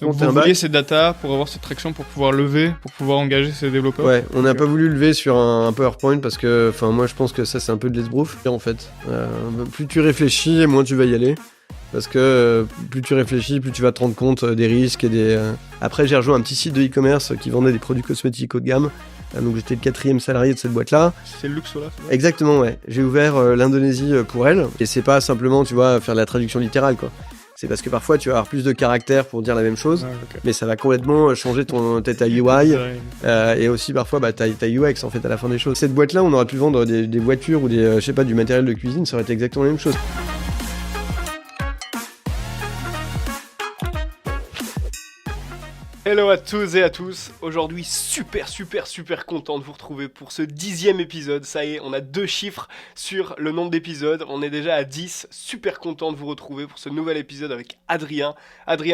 Donc vous vouliez ces data pour avoir cette traction, pour pouvoir lever, pour pouvoir engager ces développeurs. Ouais, on n'a pas voulu lever sur un PowerPoint parce que, moi je pense que ça c'est un peu de l'esbrouf en fait. Plus tu réfléchis, moins tu vas y aller. Parce que plus tu réfléchis, plus tu vas te rendre compte des risques et des... Après j'ai rejoint un petit site de e-commerce qui vendait des produits cosmétiques haut de gamme. Donc j'étais le 4e salarié de cette boîte-là. C'est le Luxola. Exactement, ouais. J'ai ouvert l'Indonésie pour elle. Et c'est pas simplement, tu vois, faire de la traduction littérale, quoi. C'est parce que parfois tu vas avoir plus de caractères pour dire la même chose, mais ça va complètement changer ta UI et aussi parfois ta UX en fait à la fin des choses. Cette boîte-là, on aurait pu vendre des voitures ou du matériel de cuisine, ça aurait été exactement la même chose. Hello à tous et à tous, aujourd'hui super content de vous retrouver pour ce 10e épisode, ça y est, on a 2 chiffres sur le nombre d'épisodes, on est déjà à 10, super content de vous retrouver pour ce nouvel épisode avec Adrien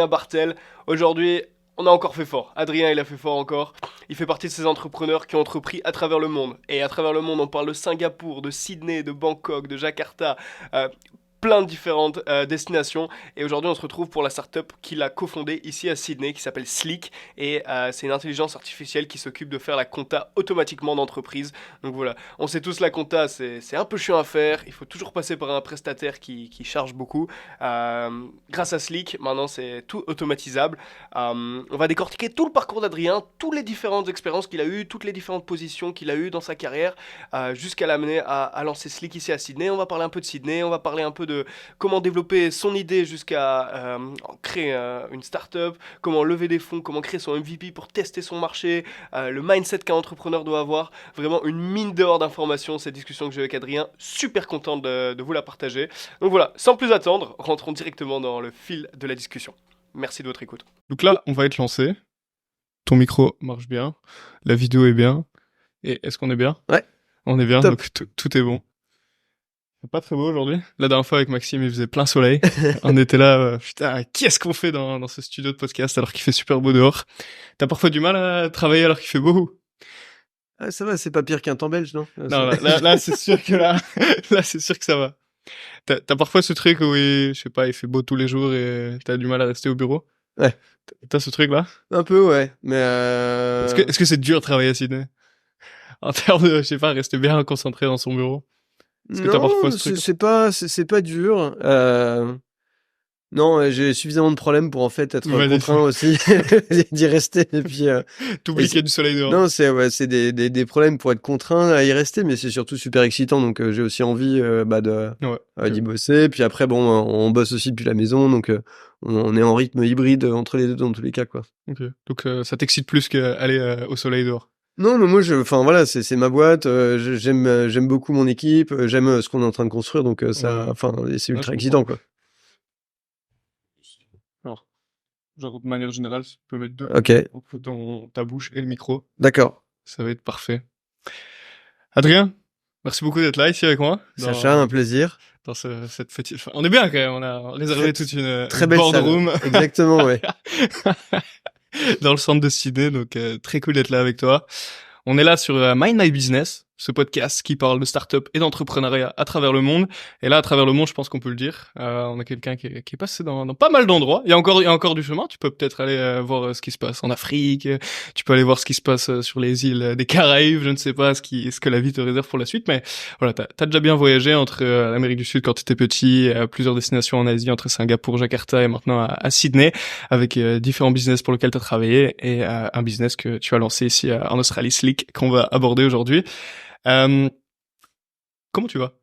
Bartel. Aujourd'hui, on a encore fait fort, Adrien il a fait fort encore, il fait partie de ces entrepreneurs qui ont entrepris à travers le monde, et à travers le monde on parle de Singapour, de Sydney, de Bangkok, de Jakarta, plein de différentes destinations, et aujourd'hui on se retrouve pour la startup qu'il a cofondée ici à Sydney qui s'appelle Slick, et c'est une intelligence artificielle qui s'occupe de faire la compta automatiquement d'entreprise. Donc voilà, on sait tous la compta c'est un peu chiant à faire, il faut toujours passer par un prestataire qui charge beaucoup. Grâce à Slick maintenant c'est tout automatisable. On va décortiquer tout le parcours d'Adrien, toutes les différentes expériences qu'il a eues, toutes les différentes positions qu'il a eues dans sa carrière, jusqu'à l'amener à lancer Slick ici à Sydney. On va parler un peu de Sydney, on va parler un peu de comment développer son idée jusqu'à créer une start-up, comment lever des fonds, comment créer son MVP pour tester son marché, le mindset qu'un entrepreneur doit avoir. Vraiment une mine d'or d'informations, cette discussion que j'ai avec Adrien. Super content de vous la partager. Donc voilà, sans plus attendre, rentrons directement dans le fil de la discussion. Merci de votre écoute. Donc là, on va être lancé. Ton micro marche bien, la vidéo est bien. Et est-ce qu'on est bien ? Ouais. On est bien, Top. donc tout est bon. C'est pas très beau aujourd'hui. La dernière fois avec Maxime, il faisait plein soleil. On était là, putain, qu'est-ce qu'on fait dans ce studio de podcast alors qu'il fait super beau dehors ? T'as parfois du mal à travailler alors qu'il fait beau ? Ah, ça va, c'est pas pire qu'un temps belge, non ? Non, là, c'est sûr que là c'est sûr que ça va. T'as parfois ce truc où je sais pas, il fait beau tous les jours et t'as du mal à rester au bureau ? Ouais. T'as ce truc là ? Un peu, ouais, mais Est-ce que c'est dur de travailler à Sydney ? En termes de, je sais pas, rester bien concentré dans son bureau ? Est-ce que t'as parfois ce truc ? c'est pas dur. Non, j'ai suffisamment de problèmes pour en fait être contraint aussi d'y rester. Et puis t'oublies qu'il y a du soleil dehors. Non, c'est des problèmes pour être contraint à y rester, mais c'est surtout super excitant. Donc j'ai aussi envie d'y bosser. Puis après, bon, on bosse aussi depuis la maison, donc on est en rythme hybride entre les deux dans tous les cas, quoi. Ok. Donc ça t'excite plus qu'aller au soleil dehors. Non, mais moi, c'est ma boîte. J'aime beaucoup mon équipe. J'aime ce qu'on est en train de construire, donc c'est ultra excitant, quoi. Alors, genre de manière générale, tu peux mettre 2 Ok. dans ta bouche et le micro. D'accord. Ça va être parfait. Adrien, merci beaucoup d'être là ici avec moi. Sacha, un plaisir. Dans cette petite... Enfin, on est bien quand même, on a réservé toute une belle boardroom. Exactement, ouais. Dans le centre de Sydney, donc très cool d'être là avec toi. On est là sur Mind My Business, ce podcast qui parle de start-up et d'entrepreneuriat à travers le monde. Et là, à travers le monde, je pense qu'on peut le dire. On a quelqu'un qui est passé dans pas mal d'endroits. Il y a encore du chemin. Tu peux peut-être aller voir ce qui se passe en Afrique. Tu peux aller voir ce qui se passe sur les îles des Caraïbes. Je ne sais pas ce que la vie te réserve pour la suite. Mais voilà, t'as déjà bien voyagé entre l'Amérique du Sud quand t'étais petit, plusieurs destinations en Asie, entre Singapour, Jakarta et maintenant à Sydney, avec différents business pour lesquels t'as travaillé et un business que tu as lancé ici en Australie, Slick, qu'on va aborder aujourd'hui. Comment tu vas ?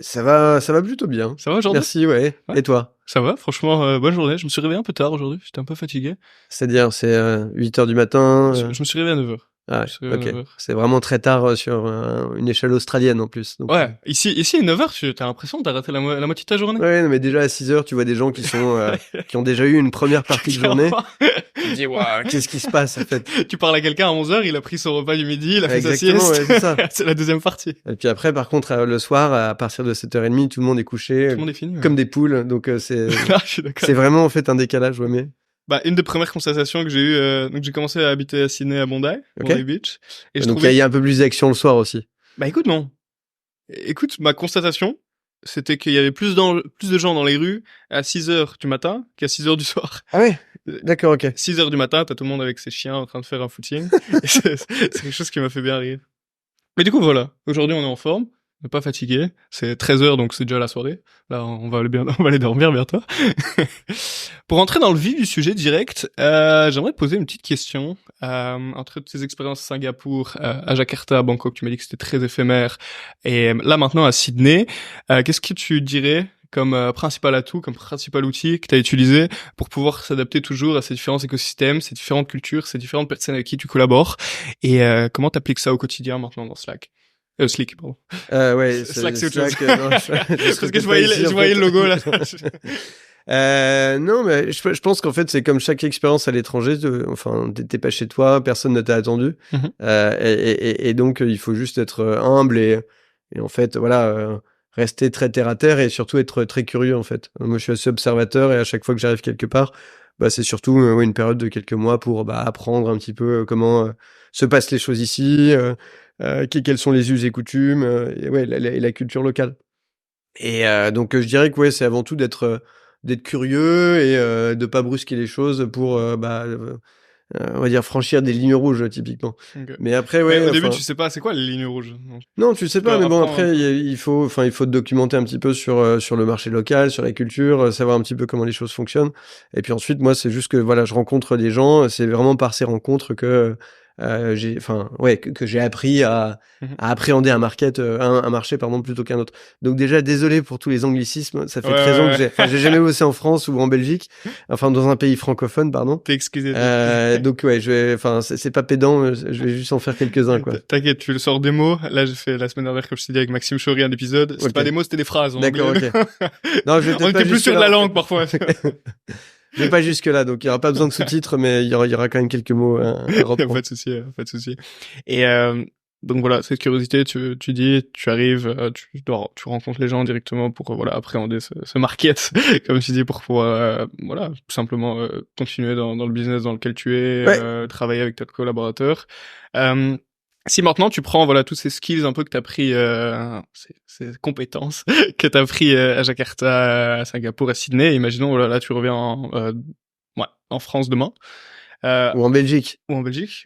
Ça va plutôt bien. Ça va aujourd'hui ? Merci, ouais. Et toi ? Ça va, franchement, bonne journée. Je me suis réveillé un peu tard aujourd'hui, j'étais un peu fatigué. C'est-à-dire, c'est 8h du matin Je me suis réveillé à 9h. Ah, ok. C'est vraiment très tard sur une échelle australienne en plus. Donc, ouais, ici à 9h, t'as l'impression que t'as raté la moitié de ta journée. Ouais, non, mais déjà à 6h, tu vois des gens qui ont déjà eu une première partie de journée. Tu te dis, waouh, qu'est-ce qui se passe en fait ? Tu parles à quelqu'un à 11h, il a pris son repas du midi, il a fait sa sieste. Ouais, c'est ça. C'est la deuxième partie. Et puis après, par contre, le soir, à partir de 7h30, tout le monde est couché. Tout le monde est fini. Comme des poules. Donc c'est je c'est vraiment en fait un décalage, ouais, mais... Une des premières constatations que j'ai eues, donc j'ai commencé à habiter à Sydney, à Bondi Beach. Et donc il y a un peu plus d'action le soir aussi. Écoute, non. Écoute, ma constatation, c'était qu'il y avait plus de gens dans les rues à 6h du matin qu'à 6h du soir. Ah ouais? D'accord, ok. 6h du matin, t'as tout le monde avec ses chiens en train de faire un footing. Et c'est quelque chose qui m'a fait bien rire. Mais du coup, voilà. Aujourd'hui, on est en forme. On n'est pas fatigué. C'est 13h, donc c'est déjà la soirée. Là, on va aller dormir bientôt. Pour entrer dans le vif du sujet direct, j'aimerais te poser une petite question. Entre tes expériences à Singapour, à Jakarta, à Bangkok, tu m'as dit que c'était très éphémère. Et là, maintenant, à Sydney, qu'est-ce que tu dirais comme principal atout, comme principal outil que tu as utilisé pour pouvoir s'adapter toujours à ces différents écosystèmes, ces différentes cultures, ces différentes personnes avec qui tu collabores, et comment t'appliques ça au quotidien maintenant dans Slack? Slick, pardon. Ouais, Slack, c'est autre chose. non, Parce que je voyais le logo là. Non, mais je pense qu'en fait, c'est comme chaque expérience à l'étranger. Enfin, t'es pas chez toi, personne ne t'a attendu. Et donc, il faut juste être humble et en fait, voilà, rester très terre à terre et surtout être très curieux, en fait. Moi, je suis assez observateur et à chaque fois que j'arrive quelque part, bah, c'est surtout une période de quelques mois pour apprendre un petit peu comment se passent les choses ici, quels sont les us et coutumes, et ouais, la culture locale. Et donc je dirais que ouais, c'est avant tout d'être curieux et de pas brusquer les choses pour on va dire franchir des lignes rouges typiquement. Okay. Mais après ouais, mais au début tu sais pas c'est quoi les lignes rouges. Non, tu sais pas, mais bon après il faut te documenter un petit peu sur le marché local, sur la culture, savoir un petit peu comment les choses fonctionnent. Et puis ensuite moi c'est juste que voilà, je rencontre des gens, c'est vraiment par ces rencontres que j'ai appris à appréhender un marché plutôt qu'un autre. Donc déjà désolé pour tous les anglicismes, ça fait 13 ans que j'ai jamais bossé en France ou en Belgique, enfin dans un pays francophone pardon. T'es excusé. Donc ouais, c'est pas pédant, je vais juste en faire quelques-uns quoi. T'inquiète, tu le sors des mots. Là j'ai fait la semaine dernière comme je t'ai dit avec Maxime Chaury un épisode, c'est pas des mots, c'était des phrases. D'accord, OK. Non, on était plus sur la langue parfois. Je vais pas jusque là, donc il y aura pas besoin de sous-titres, mais il y aura quand même quelques mots à reprendre. Pas de souci. Et donc voilà, cette curiosité, tu dis, tu arrives, tu rencontres les gens directement pour voilà appréhender ce market, comme tu dis, pour pouvoir voilà tout simplement continuer dans le business dans lequel tu es, travailler avec tes collaborateurs. Si maintenant tu prends voilà tous ces skills un peu que t'as pris, ces compétences que t'as pris à Jakarta, à Singapour, à Sydney, imaginons voilà là tu reviens en France demain, ou en Belgique,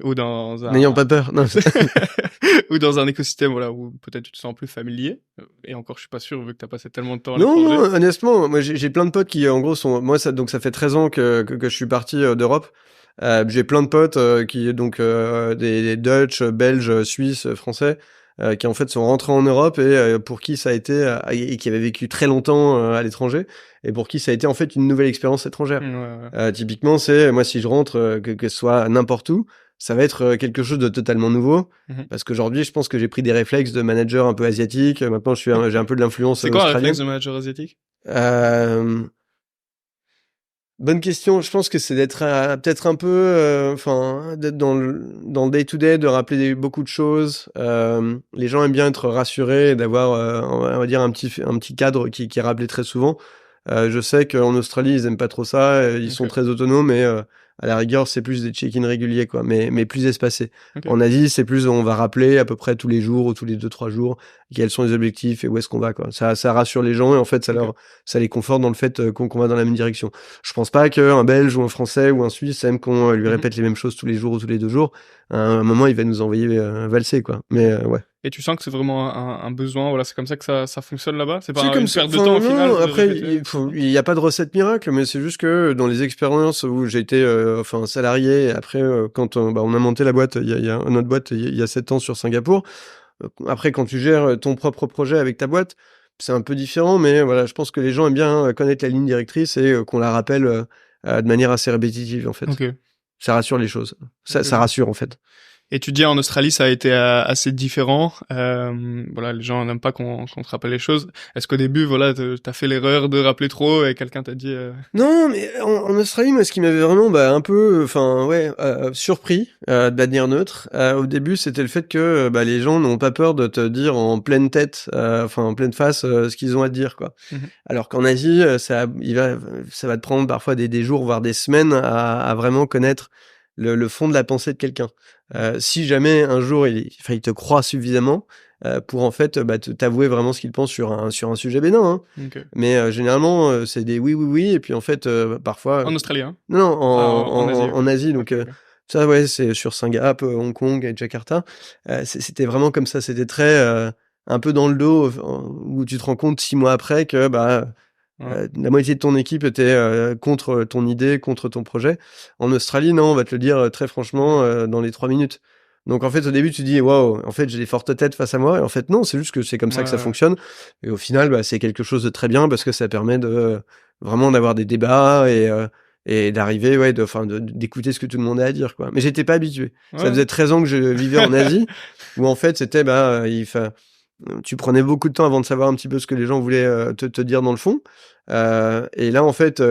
ou dans un n'ayons pas peur, non. ou dans un écosystème voilà où peut-être tu te sens plus familier. Et encore je suis pas sûr vu que t'as passé tellement de temps à l'étranger. Non, honnêtement, moi j'ai plein de potes qui en gros sont ça fait 13 ans que je suis parti d'Europe. J'ai plein de potes qui donc des Dutch, Belges, Suisses, Français qui en fait sont rentrés en Europe et pour qui ça a été et qui avaient vécu très longtemps à l'étranger et pour qui ça a été en fait une nouvelle expérience étrangère. Typiquement, c'est moi si je rentre que ce soit n'importe où, ça va être quelque chose de totalement nouveau parce qu'aujourd'hui, je pense que j'ai pris des réflexes de manager un peu asiatique. Maintenant, j'ai un peu de l'influence australienne. C'est quoi un réflexe de manager asiatique? Bonne question. Je pense que c'est d'être peut-être un peu, d'être dans le day-to-day, de rappeler beaucoup de choses. Les gens aiment bien être rassurés, d'avoir, on va dire un petit cadre qui est rappelé très souvent. Je sais qu'en Australie, ils aiment pas trop ça. Ils sont très autonomes, mais à la rigueur, c'est plus des check-in réguliers, quoi, mais plus espacés. En Asie, c'est plus, on va rappeler à peu près tous les jours ou tous les 2-3 jours quels sont les objectifs et où est-ce qu'on va, quoi. Ça rassure les gens et en fait, ça les conforte dans le fait qu'on va dans la même direction. Je pense pas qu'un Belge ou un Français ou un Suisse aime qu'on lui répète les mêmes choses tous les jours ou tous les 2 jours. À un moment, il va nous envoyer valser, quoi. Mais ouais. Et tu sens que c'est vraiment un besoin, voilà, c'est comme ça que ça fonctionne là-bas? C'est pas une perte de temps au final? Après, il y a pas de recette miracle, mais c'est juste que dans les expériences où j'ai été salarié, et après quand on a monté la boîte, il y a notre boîte il y a 7 ans sur Singapour. Après, quand tu gères ton propre projet avec ta boîte, c'est un peu différent, mais voilà, je pense que les gens aiment bien connaître la ligne directrice et qu'on la rappelle de manière assez répétitive, en fait. Ça rassure les choses. Ça rassure, en fait. Et tu dis en Australie ça a été assez différent. Voilà, les gens n'aiment pas qu'on te rappelle les choses. Est-ce qu'au début, voilà, t'as fait l'erreur de rappeler trop et quelqu'un t'a dit Non, mais en Australie, moi, ce qui m'avait vraiment un peu, surpris de manière neutre, au début, c'était le fait que les gens n'ont pas peur de te dire en pleine tête, en pleine face, ce qu'ils ont à te dire, quoi. Alors qu'en Asie, ça va te prendre parfois des jours, voire des semaines à vraiment connaître le fond de la pensée de quelqu'un. Si jamais un jour il te croit suffisamment pour en fait t'avouer vraiment ce qu'il pense sur un sujet bénin, hein. Okay. Mais généralement c'est des oui et puis en fait parfois en Australie, hein. non en Asie donc okay. Ça ouais, c'est sur Singapour, Hong Kong et Jakarta. C'était vraiment comme ça, c'était très un peu dans le dos où tu te rends compte 6 mois après que la moitié de ton équipe était contre ton idée, contre ton projet. En Australie, non, on va te le dire très franchement dans les 3 minutes. Donc en fait, au début, tu dis waouh, en fait, j'ai des fortes têtes face à moi. Et en fait, non, c'est juste que c'est comme ça que ça fonctionne. Et au final, c'est quelque chose de très bien parce que ça permet de vraiment d'avoir des débats et d'arriver, d'écouter ce que tout le monde a à dire, quoi. Mais j'étais pas habitué. Ça faisait 13 ans que je vivais en Asie, où en fait, c'était, tu prenais beaucoup de temps avant de savoir un petit peu ce que les gens voulaient te dire dans le fond. Et là, en fait,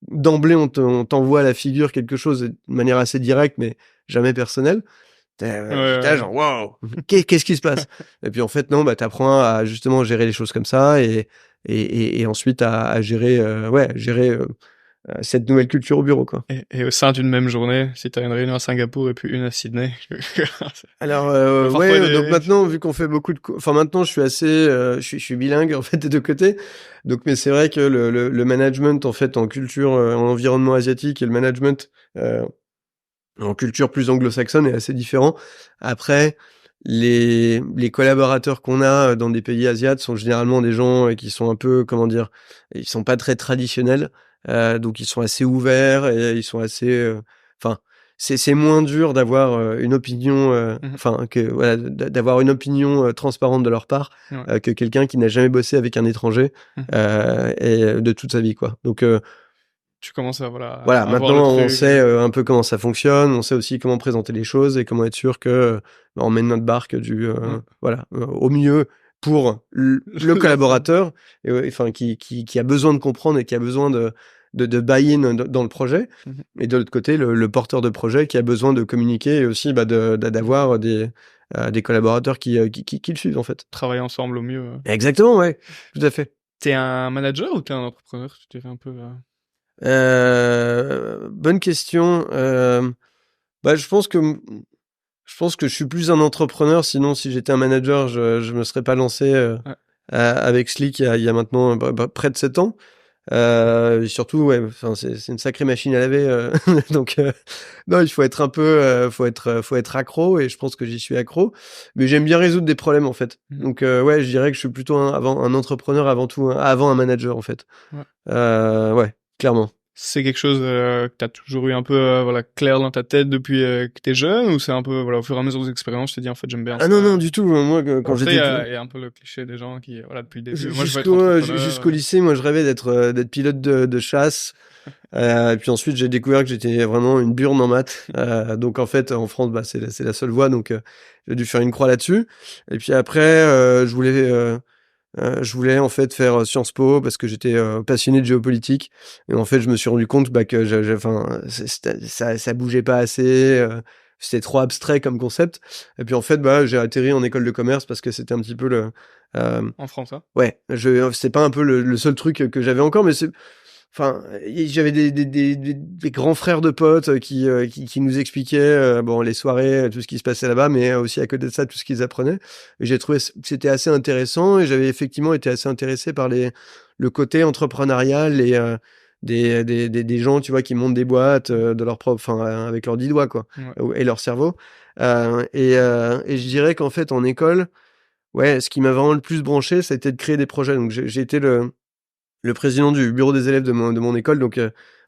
d'emblée, on t'envoie à la figure quelque chose de manière assez directe, mais jamais personnelle. T'es genre, wow, qu'est-ce qui se passe? Et puis, en fait, non, t'apprends à justement gérer les choses comme ça et ensuite à gérer, cette nouvelle culture au bureau, quoi. Et au sein d'une même journée, si t'as une réunion à Singapour et puis une à Sydney. Alors donc maintenant vu qu'on fait beaucoup de maintenant je suis assez je suis bilingue en fait des deux côtés. Donc mais c'est vrai que le management en fait en culture en environnement asiatique et le management en culture plus anglo-saxonne est assez différent. Après les collaborateurs qu'on a dans des pays asiatiques sont généralement des gens qui sont un peu ils sont pas très traditionnels. Donc ils sont assez ouverts et ils sont assez c'est moins dur d'avoir une opinion d'avoir une opinion transparente de leur part que quelqu'un qui n'a jamais bossé avec un étranger et de toute sa vie, quoi. Donc tu commences à maintenant on sait un peu comment ça fonctionne, on sait aussi comment présenter les choses et comment être sûr que on mène notre barque au mieux pour le collaborateur qui a besoin de comprendre et qui a besoin de buy-in dans le projet, et de l'autre côté le porteur de projet qui a besoin de communiquer et aussi d'avoir des collaborateurs qui le suivent en fait. Travailler ensemble au mieux. Exactement, ouais, tout à fait. T'es un manager ou t'es un entrepreneur? Tu dirais un peu. Bonne question. Je pense que je suis plus un entrepreneur. Sinon, si j'étais un manager, je me serais pas lancé avec Slick il y a maintenant près de 7 ans. Surtout c'est une sacrée machine à laver donc non, il faut être un peu faut être accro, et je pense que j'y suis accro, mais j'aime bien résoudre des problèmes en fait. Donc je dirais que je suis plutôt un entrepreneur avant tout, avant un manager en fait. Clairement. C'est quelque chose que t'as toujours eu un peu clair dans ta tête depuis que t'es jeune, ou c'est un peu au fur et à mesure des expériences, tu t'es dit en fait j'aime bien ça? Non du tout. Moi quand j'étais il y a un peu le cliché des gens qui depuis le début jusqu'au lycée, moi je rêvais d'être pilote de chasse. Et puis ensuite j'ai découvert que j'étais vraiment une burne en maths. Donc en fait en France c'est la seule voie, donc j'ai dû faire une croix là-dessus. Et puis après je voulais en fait faire Sciences Po parce que j'étais passionné de géopolitique, et en fait je me suis rendu compte que ça bougeait pas assez, c'était trop abstrait comme concept. Et puis en fait j'ai atterri en école de commerce parce que c'était un petit peu le en France, hein. Ouais, c'est pas un peu le seul truc que j'avais encore, mais j'avais des grands frères de potes qui nous expliquaient les soirées, tout ce qui se passait là-bas, mais aussi à côté de ça, tout ce qu'ils apprenaient. Et j'ai trouvé que c'était assez intéressant, et j'avais effectivement été assez intéressé par le côté entrepreneurial et des gens, tu vois, qui montent des boîtes de leur propre, avec leurs 10 doigts, quoi, et leur cerveau. Et je dirais qu'en fait, en école, ce qui m'a vraiment le plus branché, ça a été de créer des projets. Donc j'ai été le président du bureau des élèves de mon école, donc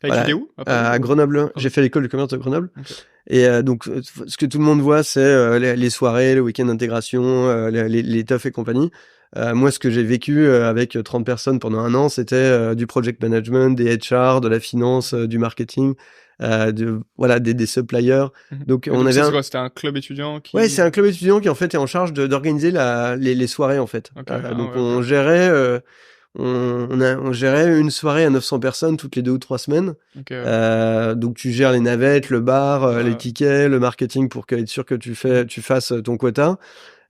t'as étudié où à Grenoble. J'ai fait l'école de commerce de Grenoble. Okay. Et donc ce que tout le monde voit, c'est les soirées, le week-end d'intégration, les teufs et compagnie. Moi, ce que j'ai vécu avec 30 personnes pendant 1 an, c'était du project management, des HR, de la finance, du marketing, des suppliers. Donc on avait c'était un club étudiant qui... Ouais, c'est un club étudiant qui en fait est en charge d'organiser les soirées en fait. Okay. Donc on gérait on gérait une soirée à 900 personnes toutes les 2 ou 3 semaines. Okay. Donc tu gères les navettes, le bar, les tickets, le marketing pour être sûr que tu fasses ton quota.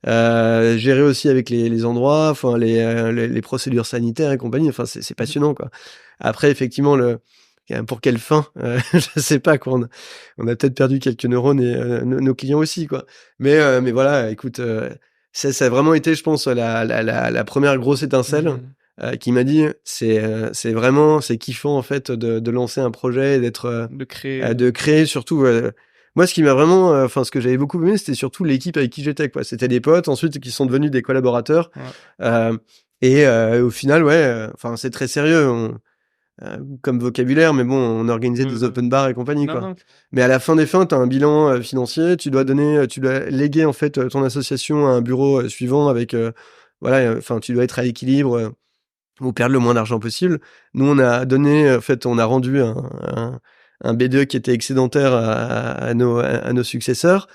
Gérer aussi avec les endroits, les procédures sanitaires et compagnie. C'est passionnant, quoi. Après, effectivement, pour quelle fin, je sais pas quoi. On a peut-être perdu quelques neurones et nos clients aussi quoi. Mais voilà, écoute, ça a vraiment été, je pense, la première grosse étincelle qui m'a dit c'est vraiment c'est kiffant en fait de lancer un projet et d'être de créer surtout. Moi, ce qui m'a vraiment, enfin, ce que j'avais beaucoup aimé, c'était surtout l'équipe avec qui j'étais, quoi. C'était des potes, ensuite, qui sont devenus des collaborateurs. Et au final, enfin, c'est très sérieux comme vocabulaire, mais bon, on organisait des open bars et compagnie, quoi. Non. Mais à la fin des fins, t'as un bilan financier, tu dois léguer en fait ton association à un bureau suivant avec, voilà, enfin, tu dois être à l'équilibre ou perdre le moins d'argent possible. Nous, on a donné, en fait, on a rendu un B2 qui était excédentaire à nos successeurs.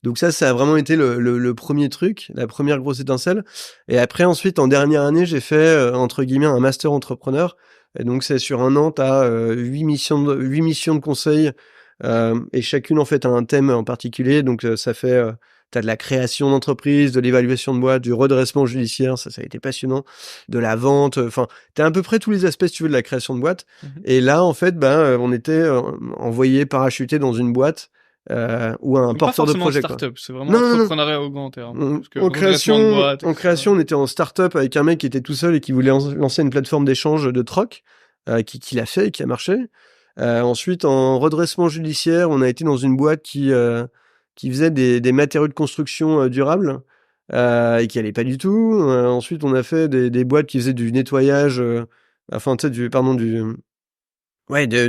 Donc ça a vraiment été le premier truc, la première grosse étincelle. Et après, ensuite, en dernière année, j'ai fait, entre guillemets, un master entrepreneur. Et donc, c'est sur un an, t'as 8 missions de conseil, et chacune, en fait, a un thème en particulier. Donc, ça fait... T'as de la création d'entreprise, de l'évaluation de boîte, du redressement judiciaire, ça a été passionnant, de la vente, enfin, t'as à peu près tous les aspects, si tu veux, de la création de boîte. Et là, en fait, on était envoyé parachuter dans une boîte ou un porteur de projet. Start-up, c'est vraiment entrepreneuriat au grand terme. En création, on était en start-up avec un mec qui était tout seul et qui voulait lancer une plateforme d'échange de troc, qui l'a fait et qui a marché. Ensuite, en redressement judiciaire, on a été dans une boîte qui faisait des matériaux de construction durables et qui allait pas du tout. Ensuite, on a fait des boîtes qui faisaient du nettoyage, de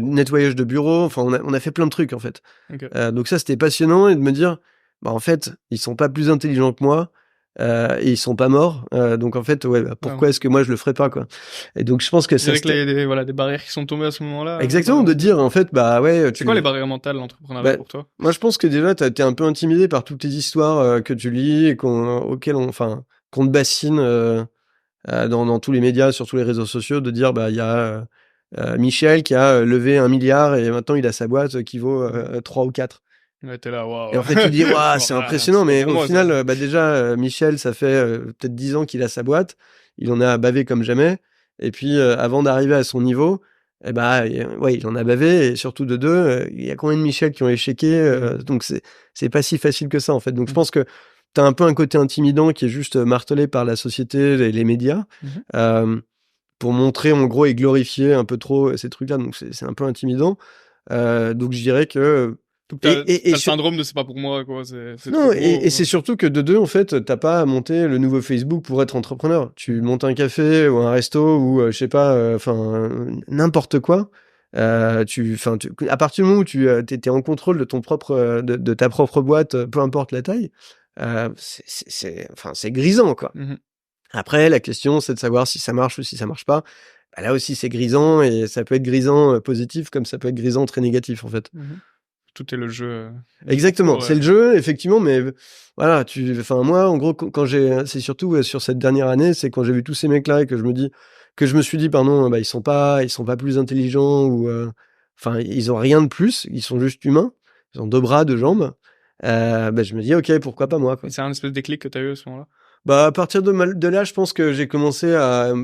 nettoyage de bureaux. Enfin, on a fait plein de trucs en fait. Okay. Donc ça, c'était passionnant et de me dire, en fait, ils sont pas plus intelligents que moi. Et ils sont pas morts, donc en fait pourquoi est-ce que moi je le ferais pas quoi. Et donc je pense que c'est avec des barrières qui sont tombées à ce moment-là. Exactement, de dire en fait c'est quoi les barrières mentales l'entrepreneuriat pour toi? Moi je pense que déjà t'es un peu intimidé par toutes les histoires que tu lis et qu'on te bassine dans tous les médias, sur tous les réseaux sociaux, de dire il y a Michel qui a levé 1 milliard et maintenant il a sa boîte qui vaut 3 ou 4. Ouais, t'es là, waouh. Et en fait, tu dis, waouh, c'est impressionnant, mais au final, déjà, Michel, ça fait peut-être 10 ans qu'il a sa boîte. Il en a bavé comme jamais. Et puis, avant d'arriver à son niveau, il en a bavé. Et surtout de deux, il y a combien de Michel qui ont échequé donc, c'est pas si facile que ça, en fait. Donc, je pense que t'as un peu un côté intimidant qui est juste martelé par la société et les médias. Pour montrer, en gros, et glorifier un peu trop ces trucs-là. Donc, c'est un peu intimidant. Donc, je dirais que... T'as le syndrome de c'est pas pour moi, quoi. Non, et c'est surtout que de deux, en fait, t'as pas à monter le nouveau Facebook pour être entrepreneur. Tu montes un café ou un resto ou, je sais pas, n'importe quoi. À partir du moment où t'es en contrôle de ton propre, de ta propre boîte, peu importe la taille, c'est grisant, quoi. Après, la question, c'est de savoir si ça marche ou si ça marche pas. Là aussi, c'est grisant et ça peut être grisant positif comme ça peut être grisant très négatif, en fait. Tout est le jeu. Exactement, c'est le jeu, effectivement, mais voilà, moi, en gros, c'est surtout sur cette dernière année, c'est quand j'ai vu tous ces mecs-là et que je me suis dit, pardon, ils sont pas plus intelligents ou, ils ont rien de plus, ils sont juste humains, ils ont 2 bras, 2 jambes, je me dis, ok, pourquoi pas moi, quoi. C'est un espèce de déclic que t'as eu à ce moment-là? À partir de là, je pense que j'ai commencé à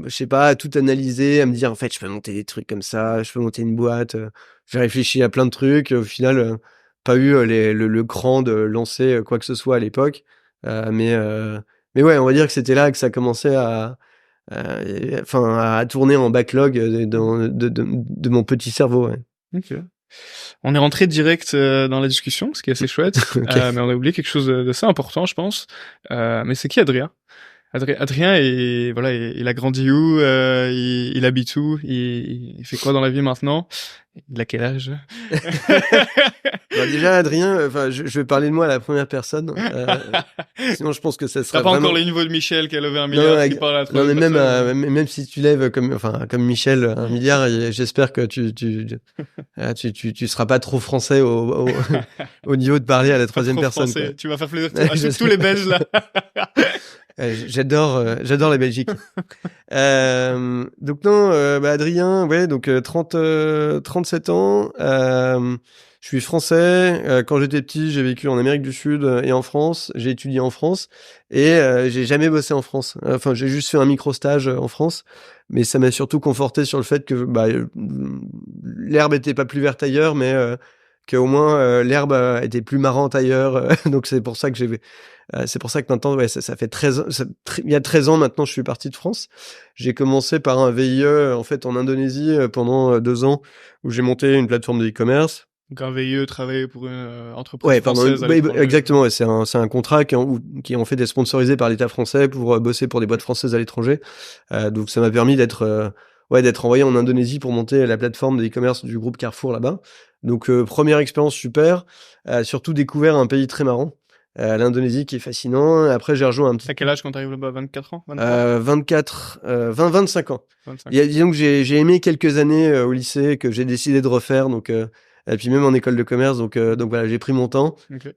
tout analyser, à me dire, en fait, je peux monter des trucs comme ça, je peux monter une boîte, j'ai réfléchi à plein de trucs, au final, pas eu le cran de lancer quoi que ce soit à l'époque, mais ouais, on va dire que c'était là que ça commençait à tourner en backlog de mon petit cerveau, ouais. Ok. On est rentré direct dans la discussion, ce qui est assez chouette, okay. Mais on a oublié quelque chose d'assez important, je pense. Mais c'est qui Adrien? Adrien, il a grandi où? Il habite où? Il fait quoi dans la vie maintenant? Il a quel âge? Déjà, Adrien, je vais parler de moi à la première personne. Sinon, je pense que ça sera T'as pas encore le niveau de Michel qui a levé 1 milliard qui parle à la troisième personne. Même si tu lèves comme Michel 1 milliard, j'espère que tu seras pas trop français au niveau de parler à la troisième personne. Français. Tu vas faire plaisir à tous les Belges là. J'adore la Belgique. Donc non, Adrien, ouais, donc 37 ans. Je suis français. Quand j'étais petit, j'ai vécu en Amérique du Sud et en France. J'ai étudié en France et j'ai jamais bossé en France. J'ai juste fait un micro-stage en France. mais ça m'a surtout conforté sur le fait que l'herbe était pas plus verte ailleurs, mais qu'au moins l'herbe était plus marrante ailleurs. Donc c'est pour ça que c'est pour ça que maintenant, ça fait 13 ans, il y a 13 ans maintenant, je suis parti de France. J'ai commencé par un VIE en fait en Indonésie pendant 2 ans, où j'ai monté une plateforme de e-commerce. Donc un VIE travailler pour une entreprise Pardon, française. exactement. C'est un contrat qui est en fait sponsorisé par l'État français pour bosser pour des boîtes françaises à l'étranger. Donc ça m'a permis d'être envoyé en Indonésie pour monter la plateforme de e-commerce du groupe Carrefour là-bas. Donc première expérience super, surtout découvert un pays très marrant. L'Indonésie qui est fascinant. Après, j'ai rejoint un petit... À quel âge quand t'arrives là-bas? 24 ans? 25 ans. 25. Disons que j'ai aimé quelques années au lycée que j'ai décidé de refaire, donc et puis même en école de commerce, donc voilà, j'ai pris mon temps. Okay.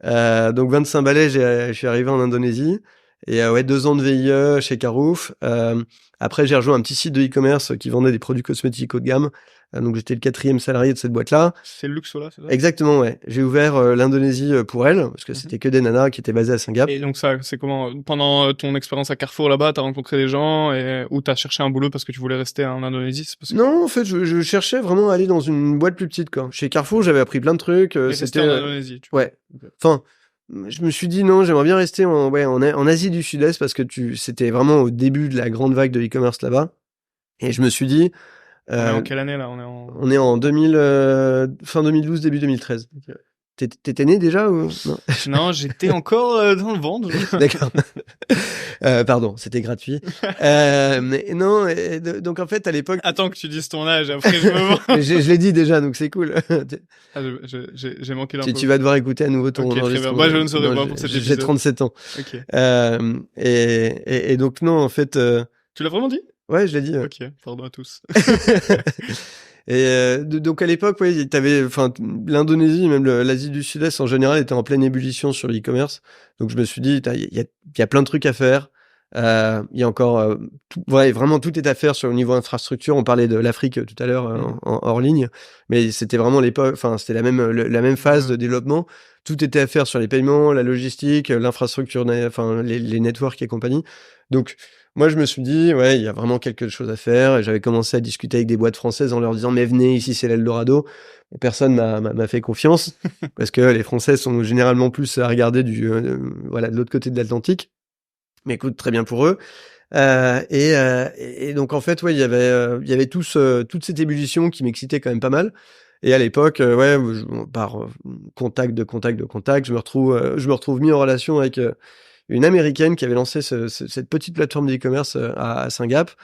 Donc 25 balais, je suis arrivé en Indonésie et 2 ans de VIE chez Carouf. Après, j'ai rejoint un petit site de e-commerce qui vendait des produits cosmétiques haut de gamme. Donc j'étais le 4e salarié de cette boîte-là. C'est Luxola, c'est ça? Exactement, ouais. J'ai ouvert l'Indonésie pour elle, parce que c'était que des nanas qui étaient basées à Singapour. Et donc ça, c'est comment? Pendant ton expérience à Carrefour là-bas, t'as rencontré des gens ou t'as cherché un boulot parce que tu voulais rester en Indonésie? C'est parce que... Non, en fait, je cherchais vraiment à aller dans une boîte plus petite, quoi. Chez Carrefour, j'avais appris plein de trucs. C'était en Indonésie, tu vois. Ouais. Okay. Enfin, je me suis dit non, j'aimerais bien rester en Asie du Sud-Est parce que c'était vraiment au début de la grande vague de e-commerce là-bas. Et je me suis dit... On est en quelle année, là? On est en fin 2012, début 2013. Okay. T'étais né déjà ou non? Non, j'étais encore dans le ventre. D'accord. Pardon, c'était gratuit. Mais non, donc en fait à l'époque. Attends que tu dises ton âge, après je me vois. je l'ai dit déjà, donc c'est cool. J'ai manqué l'info. Tu vas devoir écouter à nouveau ton enregistrement. Moi je ne saurais pas pour cet épisode. J'ai 37 ans. Ok. Et donc non, en fait. Tu l'as vraiment dit? Ouais, je l'ai dit. Ok, pardon à tous. Et donc à l'époque, l'Indonésie, même l'Asie du Sud-Est en général, était en pleine ébullition sur l'e-commerce. Donc je me suis dit, il y a plein de trucs à faire. Il y a encore, vraiment tout est à faire sur le niveau infrastructure. On parlait de l'Afrique tout à l'heure hors ligne, mais c'était vraiment l'époque. Enfin, c'était la même phase de développement. Tout était à faire sur les paiements, la logistique, l'infrastructure, les networks et compagnie. Donc moi, je me suis dit, il y a vraiment quelque chose à faire. Et j'avais commencé à discuter avec des boîtes françaises en leur disant, mais venez ici, c'est l'Eldorado. Et personne m'a fait confiance parce que les Français sont généralement plus à regarder de l'autre côté de l'Atlantique. Mais écoute, très bien pour eux. Et donc en fait, il y avait toute cette ébullition qui m'excitait quand même pas mal. Et à l'époque, par contact, je me retrouve mis en relation avec une Américaine qui avait lancé cette petite plateforme d'e-commerce à Singapour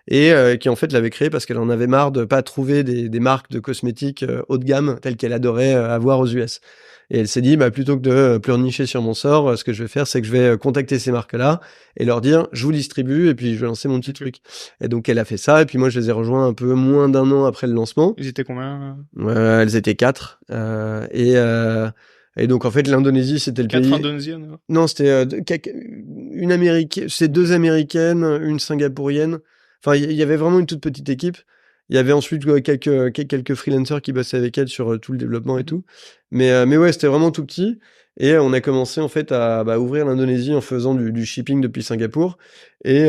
et qui en fait l'avait créée parce qu'elle en avait marre de pas trouver des marques de cosmétiques haut de gamme telles qu'elle adorait avoir aux US. Et elle s'est dit, plutôt que de pleurnicher sur mon sort, ce que je vais faire, c'est que je vais contacter ces marques-là et leur dire, je vous distribue et puis je vais lancer mon petit truc. Et donc elle a fait ça et puis moi je les ai rejoints un peu moins d'1 an après le lancement. Ils étaient combien? Elles étaient 4 et donc en fait l'Indonésie c'était le 4 pays. Indonésiennes? Non, c'était une américaine, c'est 2 américaines, une singapourienne. Enfin, il y avait vraiment une toute petite équipe. Il y avait ensuite quelques freelancers qui bossaient avec elle sur tout le développement et tout. Mais ouais, c'était vraiment tout petit. Et on a commencé en fait à ouvrir l'Indonésie en faisant du shipping depuis Singapour. Et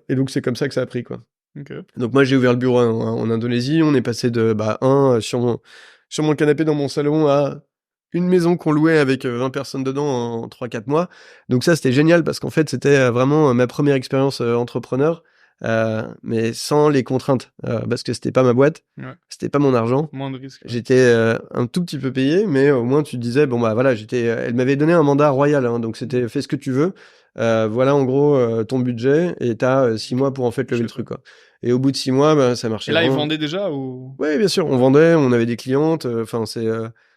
donc c'est comme ça que ça a pris, quoi. Okay. Donc moi j'ai ouvert le bureau en Indonésie. On est passé de sur mon canapé dans mon salon à une maison qu'on louait avec 20 personnes dedans en 3-4 mois. Donc ça, c'était génial parce qu'en fait, c'était vraiment ma première expérience entrepreneur, mais sans les contraintes, parce que c'était pas ma boîte, c'était pas mon argent. Moins de risques. Ouais. J'étais un tout petit peu payé, mais au moins tu te disais, elle m'avait donné un mandat royal, donc c'était fais ce que tu veux. Voilà en gros ton budget et t'as 6 mois pour en fait lever le truc, quoi. Et au bout de 6 mois, ça marchait. Et là, vraiment. ils vendaient déjà ou? Oui, bien sûr, on vendait, on avait des clientes,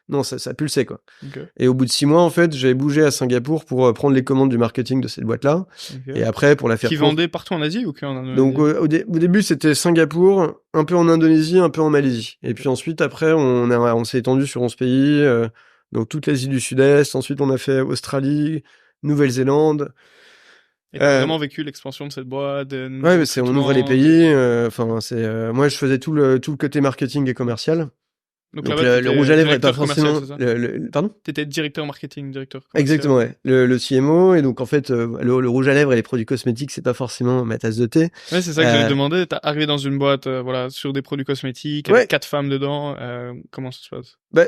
non, ça pulsait, quoi. Okay. Et au bout de 6 mois, en fait, j'ai bougé à Singapour pour prendre les commandes du marketing de cette boîte-là. Okay. Et après, pour la faire. Qui vendait partout en Asie ou qu'en Indonésie? Donc, au début, c'était Singapour, un peu en Indonésie, un peu en Malaisie. Et puis ensuite, après, on s'est étendu sur 11 pays, donc toute l'Asie du Sud-Est. Ensuite, on a fait Australie, Nouvelle-Zélande. Et t'as vraiment vécu l'expansion de cette boîte? Ouais, mais on ouvre les pays. Moi, je faisais tout le côté marketing et commercial. Donc le rouge à lèvres est pas forcément... Pardon ? T'étais directeur marketing, directeur commercial. Exactement, ouais. Le CMO, et donc en fait, le rouge à lèvres et les produits cosmétiques, c'est pas forcément ma tasse de thé. Ouais, c'est ça que j'avais demandé. T'es arrivé dans une boîte, voilà, sur des produits cosmétiques, avec 4 femmes dedans. Comment ça se passe ? Bah,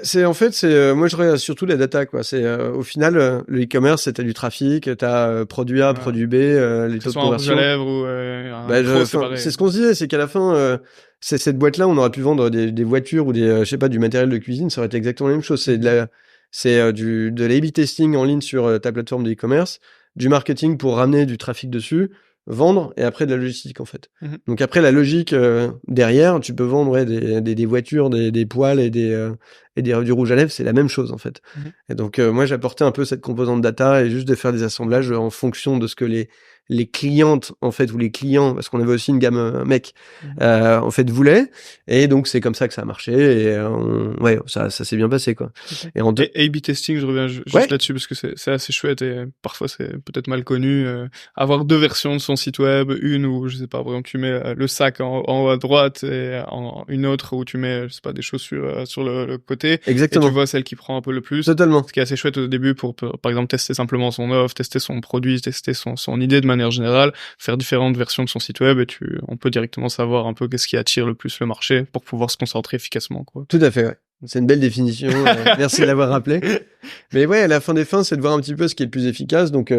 moi je regarde surtout la data, quoi. C'est au final le e-commerce, c'est t'as du trafic, t'as produit A, produit B, les taux de conversion. Rouge à lèvres ou c'est ce qu'on se disait, c'est qu'à la fin, c'est cette boîte-là, on aurait pu vendre des voitures ou du matériel de cuisine, ça aurait été exactement la même chose. C'est de l'A/B testing en ligne sur ta plateforme de e-commerce, du marketing pour ramener du trafic dessus, vendre, et après de la logistique en fait. Donc après la logique derrière, tu peux vendre des voitures, des poêles et du rouge à lèvres, c'est la même chose en fait. Et donc moi j'apportais un peu cette composante data et juste de faire des assemblages en fonction de ce que les clientes en fait ou les clients, parce qu'on avait aussi une gamme mec en fait voulaient, et donc c'est comme ça que ça a marché, et ça s'est bien passé quoi. Et A/B testing, je reviens juste là-dessus parce que c'est assez chouette et parfois c'est peut-être mal connu. Avoir 2 versions de son site web, une où je sais pas, par exemple tu mets le sac en haut à droite et une autre où tu mets je sais pas des chaussures sur le côté. Exactement. Et tu vois celle qui prend un peu le plus. Totalement. Ce qui est assez chouette au début pour par exemple tester simplement son offre, tester son produit, tester son idée de manière générale, faire différentes versions de son site web, et on peut directement savoir un peu qu'est-ce qui attire le plus le marché pour pouvoir se concentrer efficacement, quoi. Tout à fait, ouais. C'est une belle définition. Merci de l'avoir rappelé. Mais ouais, à la fin des fins, c'est de voir un petit peu ce qui est le plus efficace. Donc,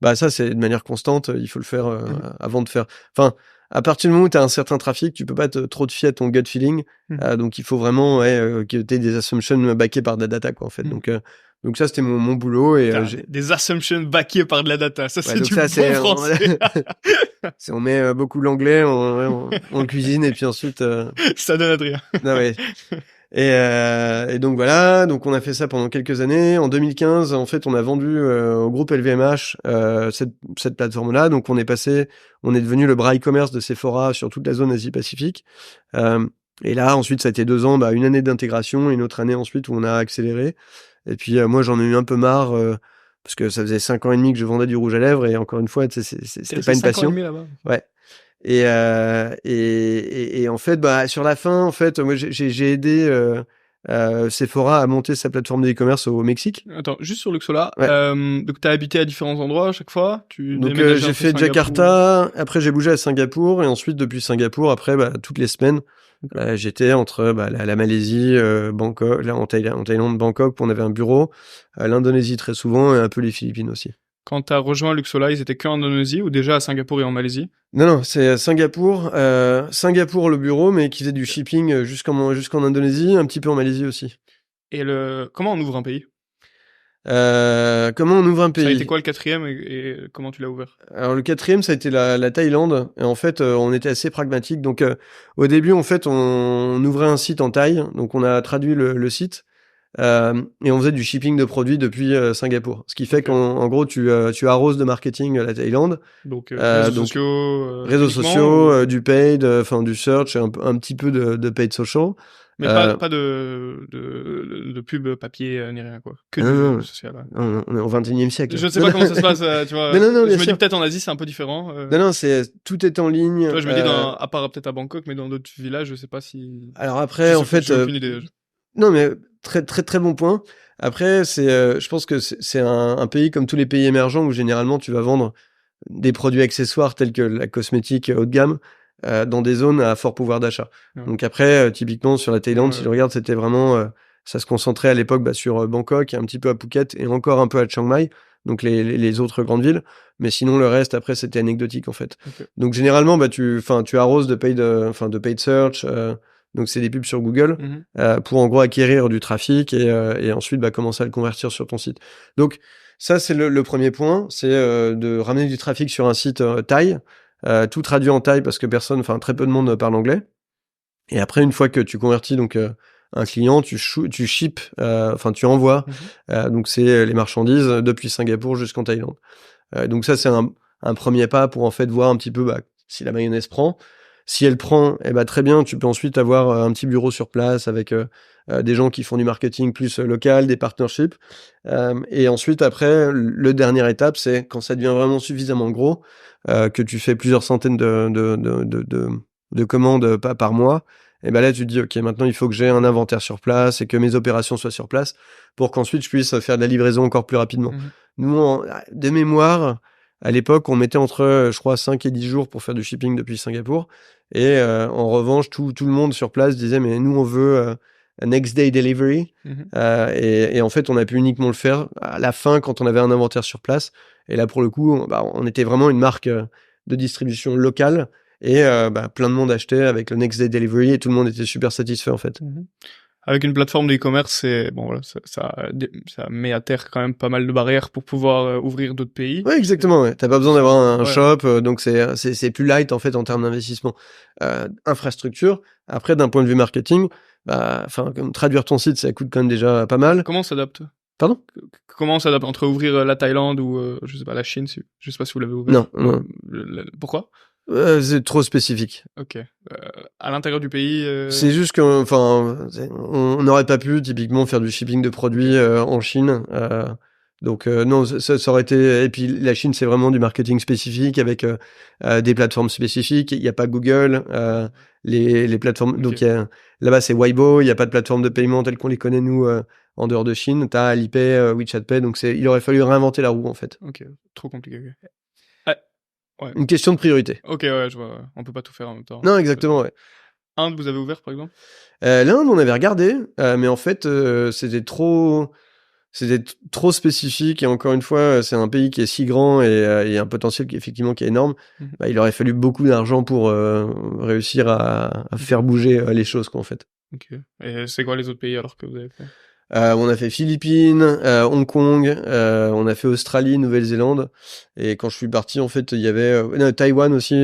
ça, c'est de manière constante. Il faut le faire avant de faire. Enfin, à partir du moment où tu as un certain trafic, tu peux pas trop te fier à ton gut feeling. Donc, il faut vraiment que tu aies des assumptions backées par de la data, quoi, en fait. Donc ça, c'était mon boulot. Et, des assumptions backées par de la data. Ça, c'est du bon français. On met beaucoup l'anglais, on le cuisine, et puis ensuite... Ça donne Adrien. Non, ouais. Et donc voilà, donc on a fait ça pendant quelques années. En 2015, en fait, on a vendu au groupe LVMH cette plateforme-là. Donc on est devenu le bras e-commerce de Sephora sur toute la zone Asie-Pacifique. Et là, ensuite, ça a été 2 ans, une année d'intégration et une autre année ensuite où on a accéléré. Et puis moi, j'en ai eu un peu marre parce que ça faisait 5 ans et demi que je vendais du rouge à lèvres, et encore une fois, c'était pas une passion. 5 ans et demi là-bas. Ouais. Et en fait, sur la fin, en fait, moi, j'ai aidé Sephora à monter sa plateforme de e-commerce au Mexique. Attends, juste sur Luxola. Donc, t'as habité à différents endroits à chaque fois. Donc, j'ai fait Jakarta. Après, j'ai bougé à Singapour, et ensuite, depuis Singapour, après, toutes les semaines, j'étais entre la Malaisie, Bangkok, là en Thaïlande, Bangkok, on avait un bureau, l'Indonésie très souvent, et un peu les Philippines aussi. Quand t'as rejoint Luxola, ils étaient qu'en Indonésie ou déjà à Singapour et en Malaisie ? Non, c'est Singapour. Singapour le bureau, mais qui faisait du shipping jusqu'en Indonésie, un petit peu en Malaisie aussi. Et comment on ouvre un pays ? Comment on ouvre un pays ? Ça a été quoi le 4e et comment tu l'as ouvert ? Alors le 4e, ça a été la Thaïlande. Et en fait, on était assez pragmatique. Donc au début, en fait, on ouvrait un site en Thaï. Donc on a traduit le site. Et on faisait du shipping de produits depuis Singapour. Ce qui fait qu'en gros, tu arroses de marketing la Thaïlande. Donc réseaux sociaux, du paid, du search, un petit peu de paid social. Mais pas de pub papier ni rien, quoi. Que du social. On est au 21e siècle. Je ne sais pas comment ça se passe, tu vois. Non, je me dis peut-être en Asie, c'est un peu différent. Non, tout est en ligne. Tu vois, je me dis, à part peut-être à Bangkok, mais dans d'autres villages, je sais pas si... Alors après, en fait... J'ai aucune idée. Non, mais très, très, très bon point. Après, je pense que c'est un pays comme tous les pays émergents où généralement tu vas vendre des produits accessoires tels que la cosmétique haut de gamme dans des zones à fort pouvoir d'achat. Ouais. Donc après, typiquement sur la Thaïlande, si je regarde, c'était vraiment... ça se concentrait à l'époque sur Bangkok, un petit peu à Phuket et encore un peu à Chiang Mai, donc les autres grandes villes. Mais sinon, le reste, après, c'était anecdotique en fait. Okay. Donc généralement, tu arroses de paid search... donc c'est des pubs sur Google pour en gros acquérir du trafic et ensuite commencer à le convertir sur ton site. Donc ça c'est le premier point, c'est de ramener du trafic sur un site thaï, tout traduit en thaï parce que très peu de monde parle anglais. Et après une fois que tu convertis donc un client, tu envoies donc c'est les marchandises depuis Singapour jusqu'en Thaïlande. Donc ça c'est un premier pas pour en fait voir un petit peu si la mayonnaise prend. Si elle prend, très bien, tu peux ensuite avoir un petit bureau sur place avec des gens qui font du marketing plus local, des partnerships. Et ensuite, après, le dernière étape, c'est quand ça devient vraiment suffisamment gros, que tu fais plusieurs centaines de commandes par mois, Et ben là, tu te dis, ok, maintenant il faut que j'ai un inventaire sur place et que mes opérations soient sur place pour qu'ensuite je puisse faire de la livraison encore plus rapidement. Nous, de mémoire, à l'époque, on mettait entre, je crois, 5 et 10 jours pour faire du shipping depuis Singapour. Et en revanche, tout le monde sur place disait, mais nous, on veut un next day delivery. Et en fait, on a pu uniquement le faire à la fin quand on avait un inventaire sur place. Et là, pour le coup, on était vraiment une marque de distribution locale. Et plein de monde achetait avec le next day delivery et tout le monde était super satisfait en fait. Avec une plateforme de e-commerce, c'est bon voilà, ça met à terre quand même pas mal de barrières pour pouvoir ouvrir d'autres pays. Ouais, exactement. Ouais. T'as pas besoin d'avoir un shop, donc c'est plus light en fait en termes d'investissement. Infrastructure. Après, d'un point de vue marketing, comme traduire ton site, ça coûte quand même déjà pas mal. Comment on s'adapte? Pardon? Comment on s'adapte entre ouvrir la Thaïlande ou je sais pas la Chine? Je sais pas si vous l'avez ouvert. Non. Pourquoi? C'est trop spécifique. Ok. À l'intérieur du pays. C'est juste que, on n'aurait pas pu typiquement faire du shipping de produits en Chine. Donc non, ça aurait été. Et puis la Chine, c'est vraiment du marketing spécifique avec des plateformes spécifiques. Il n'y a pas Google, les plateformes. Okay. Donc là-bas, c'est Weibo. Il n'y a pas de plateforme de paiement telle qu'on les connaît nous en dehors de Chine. T'as Alipay, WeChat Pay. Donc il aurait fallu réinventer la roue en fait. Ok, trop compliqué. Ouais. Une question de priorité. Ok, ouais, je vois. On peut pas tout faire en même temps. Non, exactement, ouais. Inde, vous avez ouvert, par exemple? L'Inde, on avait regardé, mais en fait, c'était trop spécifique. Et encore une fois, c'est un pays qui est si grand et un potentiel qui est énorme. Il aurait fallu beaucoup d'argent pour réussir à faire bouger les choses, quoi, en fait. Ok. Et c'est quoi les autres pays alors que vous avez fait? On a fait Philippines, Hong Kong, on a fait Australie, Nouvelle-Zélande. Et quand je suis parti, en fait, il y avait Taïwan aussi.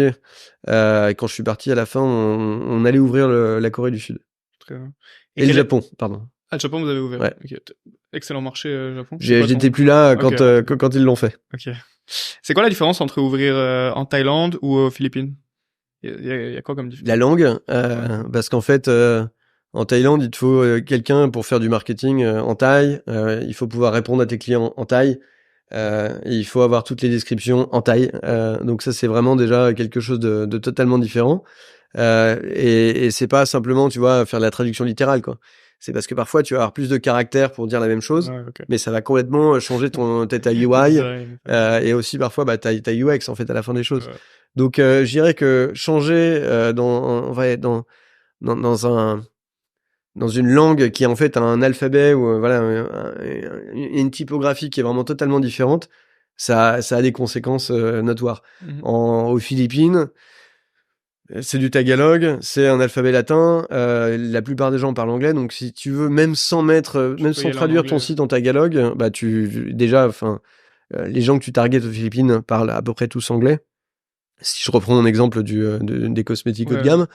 Et quand je suis parti, à la fin, on allait ouvrir la Corée du Sud. Très bien. Et le Japon, pardon. Ah, le Japon, vous avez ouvert. Ouais. Okay. Excellent marché, Japon. J'étais plus là quand ils l'ont fait. Ok. C'est quoi la différence entre ouvrir en Thaïlande ou aux Philippines? Il y a quoi comme différence? La langue, parce qu'en fait... En Thaïlande, il te faut quelqu'un pour faire du marketing en thaï. Il faut pouvoir répondre à tes clients en thaï. Et il faut avoir toutes les descriptions en thaï. Donc ça, c'est vraiment déjà quelque chose de totalement différent. Et c'est pas simplement, tu vois, faire de la traduction littérale, quoi. C'est parce que parfois, tu vas avoir plus de caractères pour dire la même chose, mais ça va complètement changer ta UI et aussi parfois ta UX en fait à la fin des choses. Donc, je dirais que changer dans une langue qui en fait a un alphabet ou une typographie qui est vraiment totalement différente, ça a des conséquences notoires. Aux Philippines, c'est du tagalog, c'est un alphabet latin. La plupart des gens parlent anglais, donc si tu veux, même sans traduire ton site en tagalog, les gens que tu targetes aux Philippines parlent à peu près tous anglais. Si je reprends mon exemple des cosmétiques haut de gamme,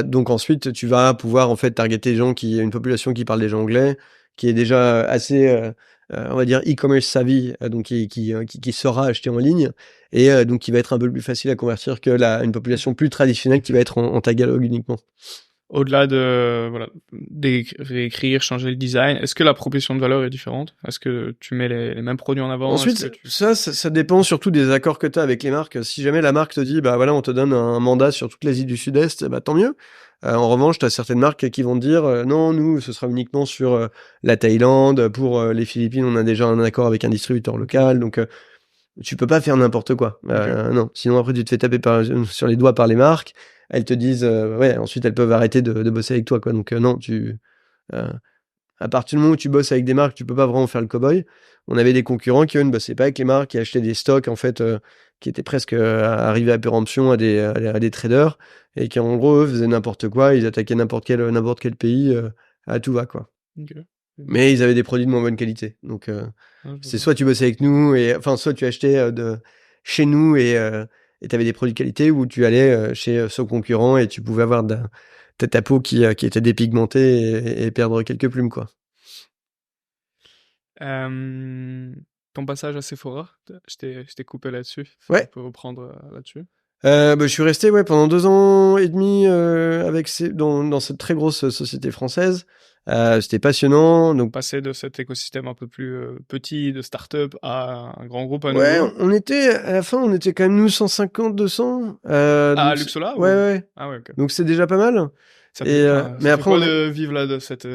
donc ensuite tu vas pouvoir en fait targeter une population qui parle déjà anglais, qui est déjà assez on va dire e-commerce savvy, donc qui saura acheter en ligne et donc qui va être un peu plus facile à convertir que une population plus traditionnelle qui va être en tagalog uniquement. Au-delà de réécrire, changer le design, est-ce que la proposition de valeur est différente? Est-ce que tu mets les mêmes produits en avant? Ensuite, ça dépend surtout des accords que tu as avec les marques. Si jamais la marque te dit, on te donne un mandat sur toute l'Asie du Sud-Est, tant mieux. En revanche, tu as certaines marques qui vont te dire, non, nous, ce sera uniquement sur la Thaïlande. Pour les Philippines, on a déjà un accord avec un distributeur local. Donc, tu peux pas faire n'importe quoi. Non, sinon après, tu te fais taper sur les doigts par les marques. Elles te disent, ensuite elles peuvent arrêter de bosser avec toi, quoi. Donc non, à partir du moment où tu bosses avec des marques, tu peux pas vraiment faire le cow-boy. On avait des concurrents qui eux ne bossaient pas avec les marques, qui achetaient des stocks en fait, qui étaient presque arrivés à péremption à des traders et qui en gros eux faisaient n'importe quoi, ils attaquaient n'importe quel pays à tout va, quoi. Okay. Mais ils avaient des produits de moins bonne qualité. Donc c'est soit tu bossais avec nous soit tu achetais de chez nous et t'avais des produits de qualité, ou tu allais chez ce concurrent et tu pouvais avoir ta peau qui était dépigmentée et perdre quelques plumes, quoi. Ton passage à Sephora, je t'ai coupé là-dessus. Ouais. On peut reprendre là-dessus. Je suis resté pendant 2 ans et demi avec dans cette très grosse société française. C'était passionnant. Donc Passer de cet écosystème un peu plus petit de start-up à un grand groupe à ouais, nouveau. on était à la fin, on était quand même nous 150, 200. À Luxola Ouais. Ah ouais, ok. Donc c'est déjà pas mal. Ça Et mais après quoi de vivre là de cette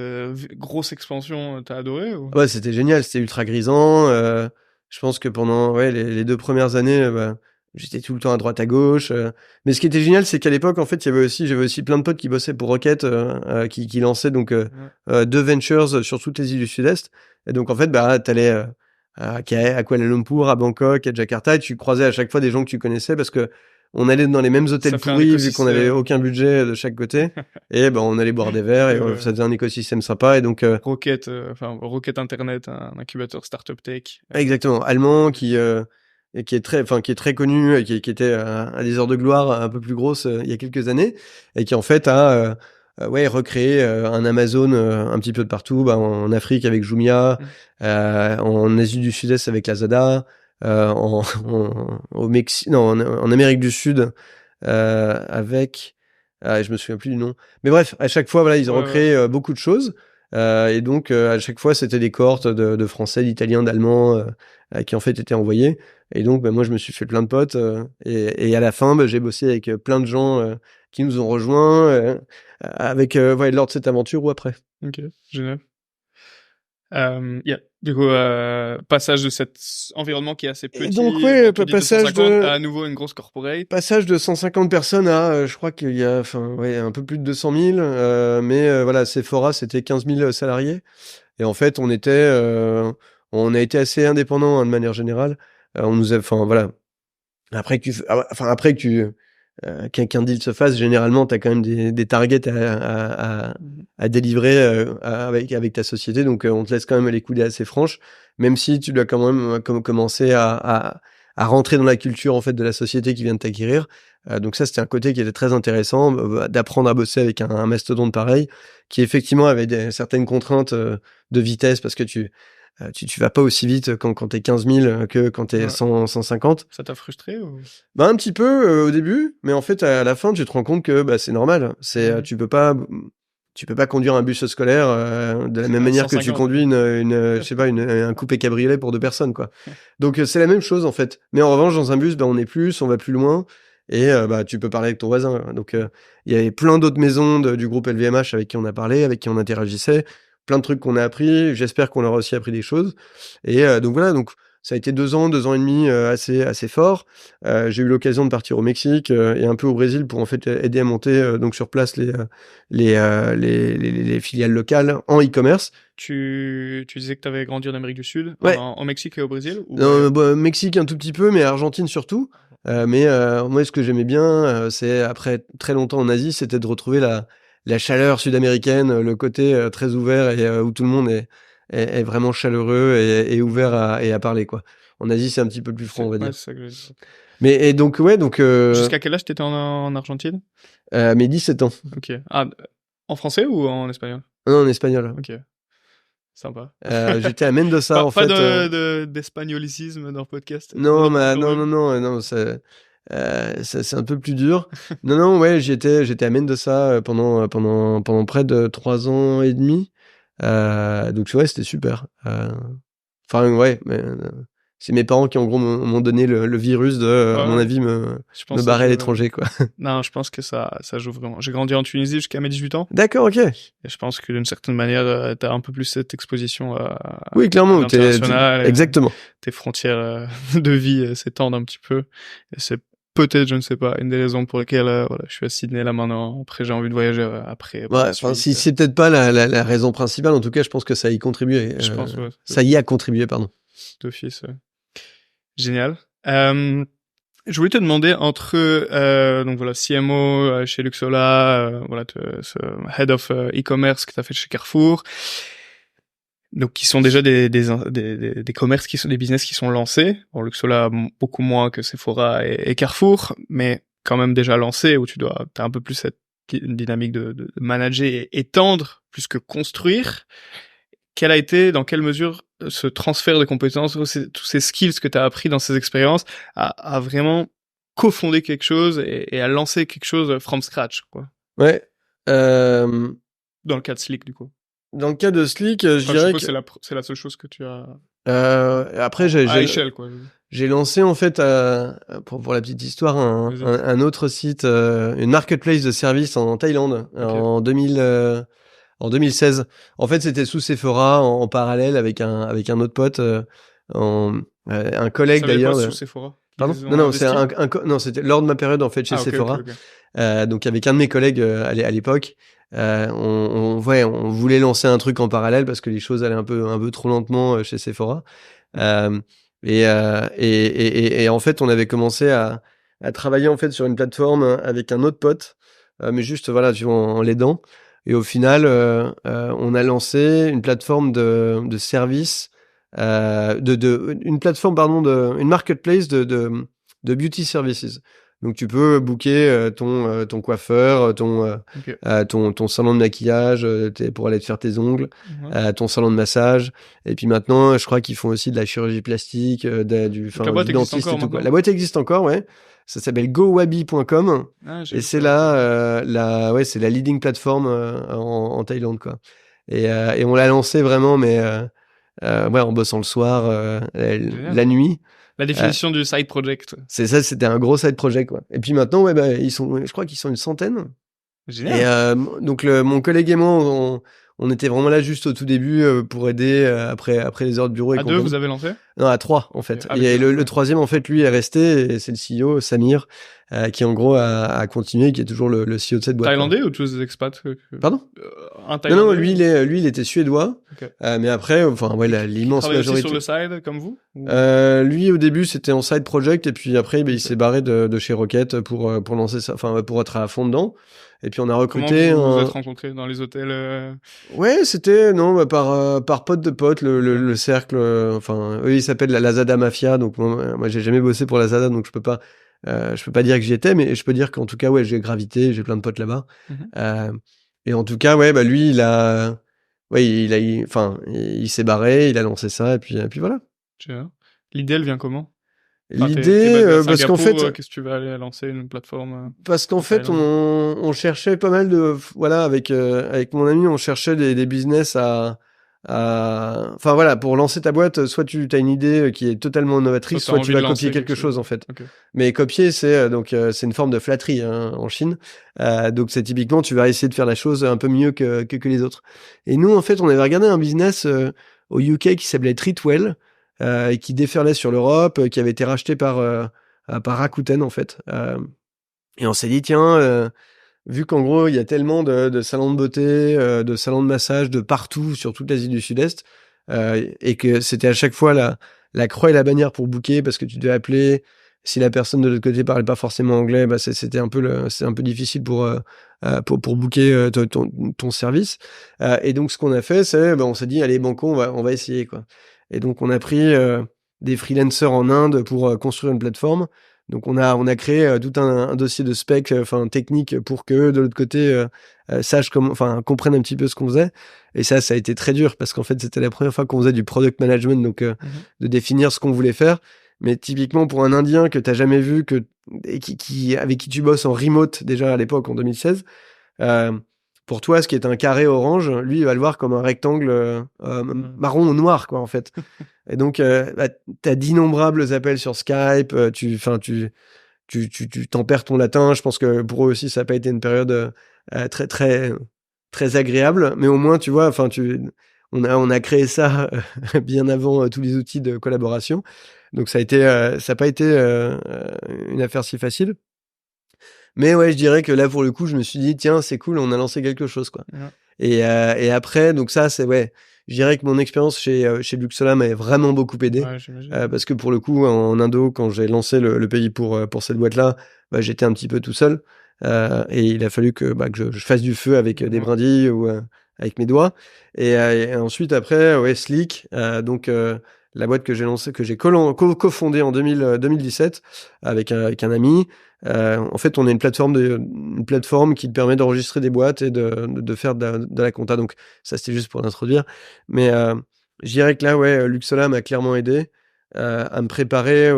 grosse expansion, t'as adoré ou... Ouais, c'était génial, c'était ultra grisant. Je pense que pendant les 2 premières années, j'étais tout le temps à droite à gauche. Mais ce qui était génial, c'est qu'à l'époque, en fait, j'avais aussi plein de potes qui bossaient pour Rocket, qui lançaient donc 2 ventures sur toutes les îles du Sud-Est. Et donc en fait, t'allais à Kuala Lumpur, à Bangkok, à Jakarta, et tu croisais à chaque fois des gens que tu connaissais parce que on allait dans les mêmes hôtels pourris vu qu'on avait aucun budget de chaque côté. Et on allait boire des verres et ça faisait un écosystème sympa. Et donc Rocket Internet, un incubateur startup tech. Exactement, allemand et qui est très connu et qui était à des heures de gloire un peu plus grosse il y a quelques années et qui en fait a recréé un Amazon un petit peu de partout, en Afrique avec Jumia, en Asie du Sud-Est avec Lazada, au Mexique, non, en Amérique du Sud avec je me souviens plus du nom. Mais bref, à chaque fois ils ont recréé beaucoup de choses. Et donc à chaque fois c'était des cohortes de Français, d'Italiens, d'Allemands qui en fait étaient envoyés. Et donc moi je me suis fait plein de potes et à la fin j'ai bossé avec plein de gens qui nous ont rejoints avec lors de cette aventure ou après. Ok, génial. Du coup, passage de cet environnement qui est assez petit, et donc passage à nouveau une grosse corporate. Passage de 150 personnes à, je crois qu'il y a, un peu plus de 200 000, mais voilà, Sephora c'était 15 000 salariés. Et en fait, on a été assez indépendants de manière générale. On nous a, après qu'un deal se fasse, généralement, t'as quand même des targets à délivrer avec ta société, donc on te laisse quand même les coups assez franches, même si tu dois quand même commencer à rentrer dans la culture en fait de la société qui vient de t'acquérir. Donc ça, c'était un côté qui était très intéressant, d'apprendre à bosser avec un mastodonte pareil, qui effectivement avait certaines contraintes de vitesse, parce que tu vas pas aussi vite quand t'es 15 000 que quand t'es 150. Ça t'a frustré ou... Un petit peu au début, mais en fait à la fin tu te rends compte que c'est normal. Tu peux pas conduire un bus scolaire de la même manière 150. que tu conduis un coupé cabriolet pour 2 personnes quoi. Donc c'est la même chose en fait. Mais en revanche dans un bus on est plus, on va plus loin et tu peux parler avec ton voisin. Donc il y avait plein d'autres maisons du groupe LVMH avec qui on a parlé, avec qui on interagissait, plein de trucs qu'on a appris. J'espère qu'on leur a aussi appris des choses. Et donc voilà, donc ça a été 2 ans et demi assez fort. J'ai eu l'occasion de partir au Mexique et un peu au Brésil pour en fait aider à monter donc sur place les filiales locales en e-commerce. Tu disais que tu avais grandi en Amérique du Sud, Ouais. en Mexique et au Brésil ou... Mexique un tout petit peu, mais Argentine surtout. Mais moi, ce que j'aimais bien, c'est après très longtemps en Asie, c'était de retrouver la chaleur sud-américaine, le côté très ouvert et où tout le monde est vraiment chaleureux et ouvert à parler quoi. En Asie, c'est un petit peu plus franc, on va dire. C'est ça que je... Mais et donc jusqu'à quel âge t'étais en Argentine? Mes 17 ans. Ok. Ah, en français ou en espagnol? Non, en espagnol. Ok. Sympa. J'étais à Mendoza en fait. Pas d'espagnolicisme dans le podcast. Non, c'est un peu plus dur. Non, ouais, j'étais à Mendoza pendant près de 3 ans et demi. Donc ouais, c'était super. Enfin ouais, mais c'est mes parents qui en gros m'ont donné le virus de, à mon avis, me barrer à l'étranger quoi. Non, je pense que ça joue vraiment. J'ai grandi en Tunisie jusqu'à mes 18 ans. D'accord, ok. Et je pense que d'une certaine manière, t'as un peu plus cette exposition oui, clairement, à l'international. Exactement. Tes frontières de vie s'étendent un petit peu. Et c'est peut-être, je ne sais pas, une des raisons pour lesquelles je suis à Sydney là maintenant. Après, j'ai envie de voyager après. Ouais, si c'est peut-être pas la raison principale, en tout cas, je pense que ça y contribuait. Je pense, ouais. Ça y a contribué, pardon. D'office. Génial. Je voulais te demander entre donc voilà CMO chez Luxola, voilà ce head of e-commerce que tu as fait chez Carrefour. Donc qui sont déjà des commerces qui sont des business qui sont lancés. Bon, Luxola beaucoup moins que Sephora et Carrefour, mais quand même déjà lancés où t'as un peu plus cette dynamique de manager et étendre plus que construire. Quel a été, dans quelle mesure, ce transfert de compétences, tous ces skills que tu as appris dans ces expériences a vraiment cofondé quelque chose et à lancer quelque chose from scratch, quoi. Ouais. Dans le cas de Slick, du coup. Dans le cas de Slick, je dirais que c'est la seule chose que tu as. après, À échelle, quoi. J'ai lancé en fait, pour la petite histoire, un autre site, une marketplace de services en Thaïlande en 2016. En fait, c'était sous Sephora en parallèle avec un autre pote, un collègue d'ailleurs. Sous Sephora. Pardon ? Non, non, c'était lors de ma période en fait chez Sephora. Okay. Donc avec un de mes collègues à l'époque, on voulait lancer un truc en parallèle parce que les choses allaient un peu trop lentement chez Sephora. Et en fait, on avait commencé à travailler en fait sur une plateforme avec un autre pote, mais juste voilà, tu vois, en l'aidant. Et au final, on a lancé une plateforme de services, une plateforme une marketplace de beauty services. Donc tu peux booker ton coiffeur, ton salon de maquillage pour aller te faire tes ongles, ton salon de massage. Et puis maintenant, je crois qu'ils font aussi de la chirurgie plastique, du dentiste et tout quoi. La boîte existe encore, ouais. Ça s'appelle gowabi.com et c'est c'est la leading platform en Thaïlande quoi. Et on l'a lancé vraiment, mais en bossant le soir, la nuit. La définition du side project. C'est ça, c'était un gros side project, quoi. Et puis maintenant, je crois qu'ils sont une centaine. Génial. Et donc, mon collègue et moi, on était vraiment là juste au tout début pour aider après les heures de bureau. À 2, vous avez lancé ? Non, à 3, en fait. Et le troisième, en fait, lui est resté, et c'est le CEO, Samir, qui en gros a continué, qui est toujours le CEO de cette boîte. Thaïlandais ou tous des expats Pardon un Thaïlandais. Non, lui, il était suédois. Okay. Mais après, l'immense majorité. Aussi sur le side, comme vous lui, au début, c'était en side project, et puis après, il s'est barré de chez Rocket pour lancer ça, pour être à fond dedans. Et puis on a recruté. Comment vous êtes rencontrés dans les hôtels Ouais, c'était par pote de pote, le cercle. Eux ils s'appellent la Lazada Mafia. Donc moi j'ai jamais bossé pour Lazada, donc je peux pas dire que j'y étais, mais je peux dire qu'en tout cas ouais j'ai gravité, j'ai plein de potes là-bas. Et en tout cas ouais lui il s'est barré, il a lancé ça et puis voilà. L'idée elle vient comment? L'idée, parce qu'en fait, qu'est-ce que tu vas aller lancer une plateforme parce qu'en fait, on cherchait pas mal de, avec mon ami, on cherchait des business pour lancer ta boîte, soit tu as une idée qui est totalement novatrice, soit tu vas copier quelque chose en fait. Okay. Mais copier, c'est une forme de flatterie en Chine. Donc c'est typiquement, tu vas essayer de faire la chose un peu mieux que les autres. Et nous, en fait, on avait regardé un business au UK qui s'appelait Treatwell. Et qui déferlait sur l'Europe, qui avait été racheté par Rakuten en fait. Et on s'est dit tiens, vu qu'en gros il y a tellement de salons de beauté, de salons de massage de partout sur toute l'Asie du Sud-Est, et que c'était à chaque fois la croix et la bannière pour booker parce que tu devais appeler. Si la personne de l'autre côté parlait pas forcément anglais, c'était un peu difficile pour booker ton service. Et donc ce qu'on a fait, c'est on s'est dit allez banco, on va essayer quoi. Et donc, on a pris des freelancers en Inde pour construire une plateforme. Donc, on a créé tout un dossier de spec, technique, pour que de l'autre côté, comprennent un petit peu ce qu'on faisait. Et ça a été très dur parce qu'en fait, c'était la première fois qu'on faisait du product management, donc de définir ce qu'on voulait faire. Mais typiquement, pour un Indien que t'as jamais vu, avec qui tu bosses en remote déjà à l'époque, en 2016, pour toi, ce qui est un carré orange, lui, il va le voir comme un rectangle marron ou noir, quoi, en fait. Et donc, t'as d'innombrables appels sur Skype, tu t'en perds ton latin. Je pense que pour eux aussi, ça n'a pas été une période très, très, très agréable. Mais au moins, tu vois, on a créé ça bien avant tous les outils de collaboration. Donc, ça n'a pas été une affaire si facile. Mais ouais, je dirais que là, pour le coup, je me suis dit, tiens, c'est cool, on a lancé quelque chose, quoi. Et après, donc ça, c'est, je dirais que mon expérience chez Luxola m'a vraiment beaucoup aidé. Parce que pour le coup, en Indo, quand j'ai lancé le pays pour cette boîte-là, j'étais un petit peu tout seul. Et il a fallu que je fasse du feu avec des brindilles ou avec mes doigts. Et ensuite, après, Slick, la boîte que j'ai lancée, que j'ai cofondée en 2017 avec un ami. En fait, on est une plateforme qui te permet d'enregistrer des boîtes et de faire de la compta. Donc, ça, c'était juste pour l'introduire. Mais je dirais que là, Luxola m'a clairement aidé. à me préparer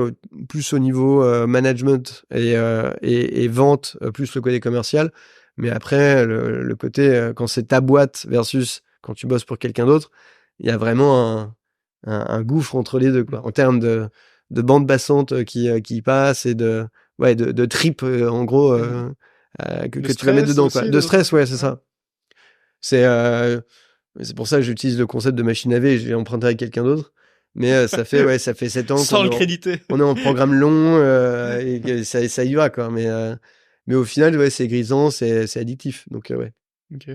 plus au niveau management et vente, plus le côté commercial. Mais après, le côté, quand c'est ta boîte versus quand tu bosses pour quelqu'un d'autre, il y a vraiment un gouffre entre les deux, quoi. En termes de bande passante qui passe et de trip, en gros, que tu vas mettre dedans, quoi. De stress, ouais, c'est ça. C'est pour ça que j'utilise le concept de machine à laver. J'ai emprunté avec quelqu'un d'autre. Mais ça fait 7 ans sans le créditer. On est en programme long et ça y va, quoi. Mais au final, ouais, c'est grisant, c'est addictif. Donc, ouais. Ok.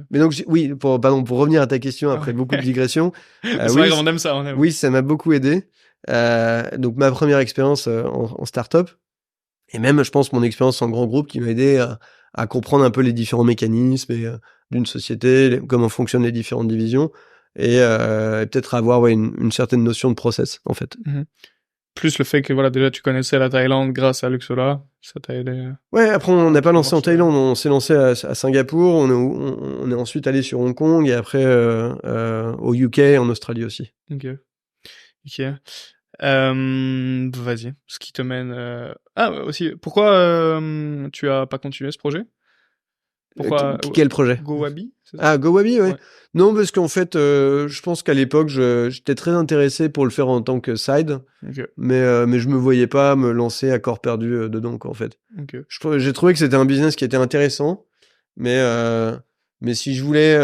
Mais donc, oui, pour revenir à ta question après beaucoup de digressions. C'est vrai qu'on aime ça. Oui, ça m'a beaucoup aidé. Donc, ma première expérience en start-up, et même, je pense, mon expérience en grand groupe qui m'a aidé à comprendre un peu les différents mécanismes d'une société, comment fonctionnent les différentes divisions, et peut-être avoir une certaine notion de process, en fait. Mm-hmm. Plus le fait que voilà, déjà tu connaissais la Thaïlande grâce à Luxola, ça t'a aidé. Ouais, après on n'a pas lancé en Thaïlande, on s'est lancé à Singapour, on est ensuite allé sur Hong Kong et après au UK, en Australie aussi. Ok. Vas-y, ce qui te mène... Ah, aussi, pourquoi tu as pas continué ce projet? Pourquoi quel projet? GoWabi? Ah, GoWabi, ouais. Non, parce qu'en fait, je pense qu'à l'époque, j'étais très intéressé pour le faire en tant que side, mais je me voyais pas me lancer à corps perdu dedans, quoi, en fait. J'ai trouvé que c'était un business qui était intéressant, mais si je voulais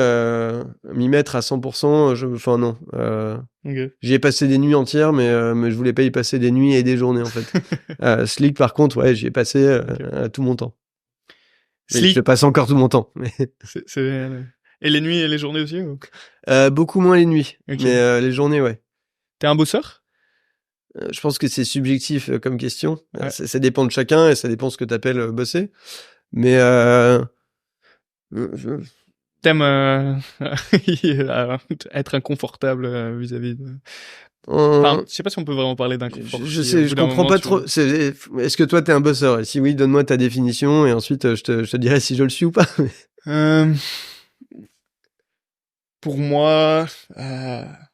m'y mettre à 100%, enfin non. J'y ai passé des nuits entières, mais je voulais pas y passer des nuits et des journées, en fait. Slick, par contre, ouais, j'y ai passé tout mon temps. Je passe encore tout mon temps. Mais... Et les nuits et les journées aussi ou... Beaucoup moins les nuits, mais les journées, ouais. T'es un bosseur? Je pense que c'est subjectif comme question. Ouais. Ça dépend de chacun et ça dépend ce que t'appelles bosser. Mais t'aimes être inconfortable vis-à-vis de... Enfin, je sais pas si on peut vraiment parler d'inconfort. Je comprends pas trop. Est-ce que toi t'es un bosseur? Et si oui, donne-moi ta définition et ensuite je te dirai si je le suis ou pas. Pour moi,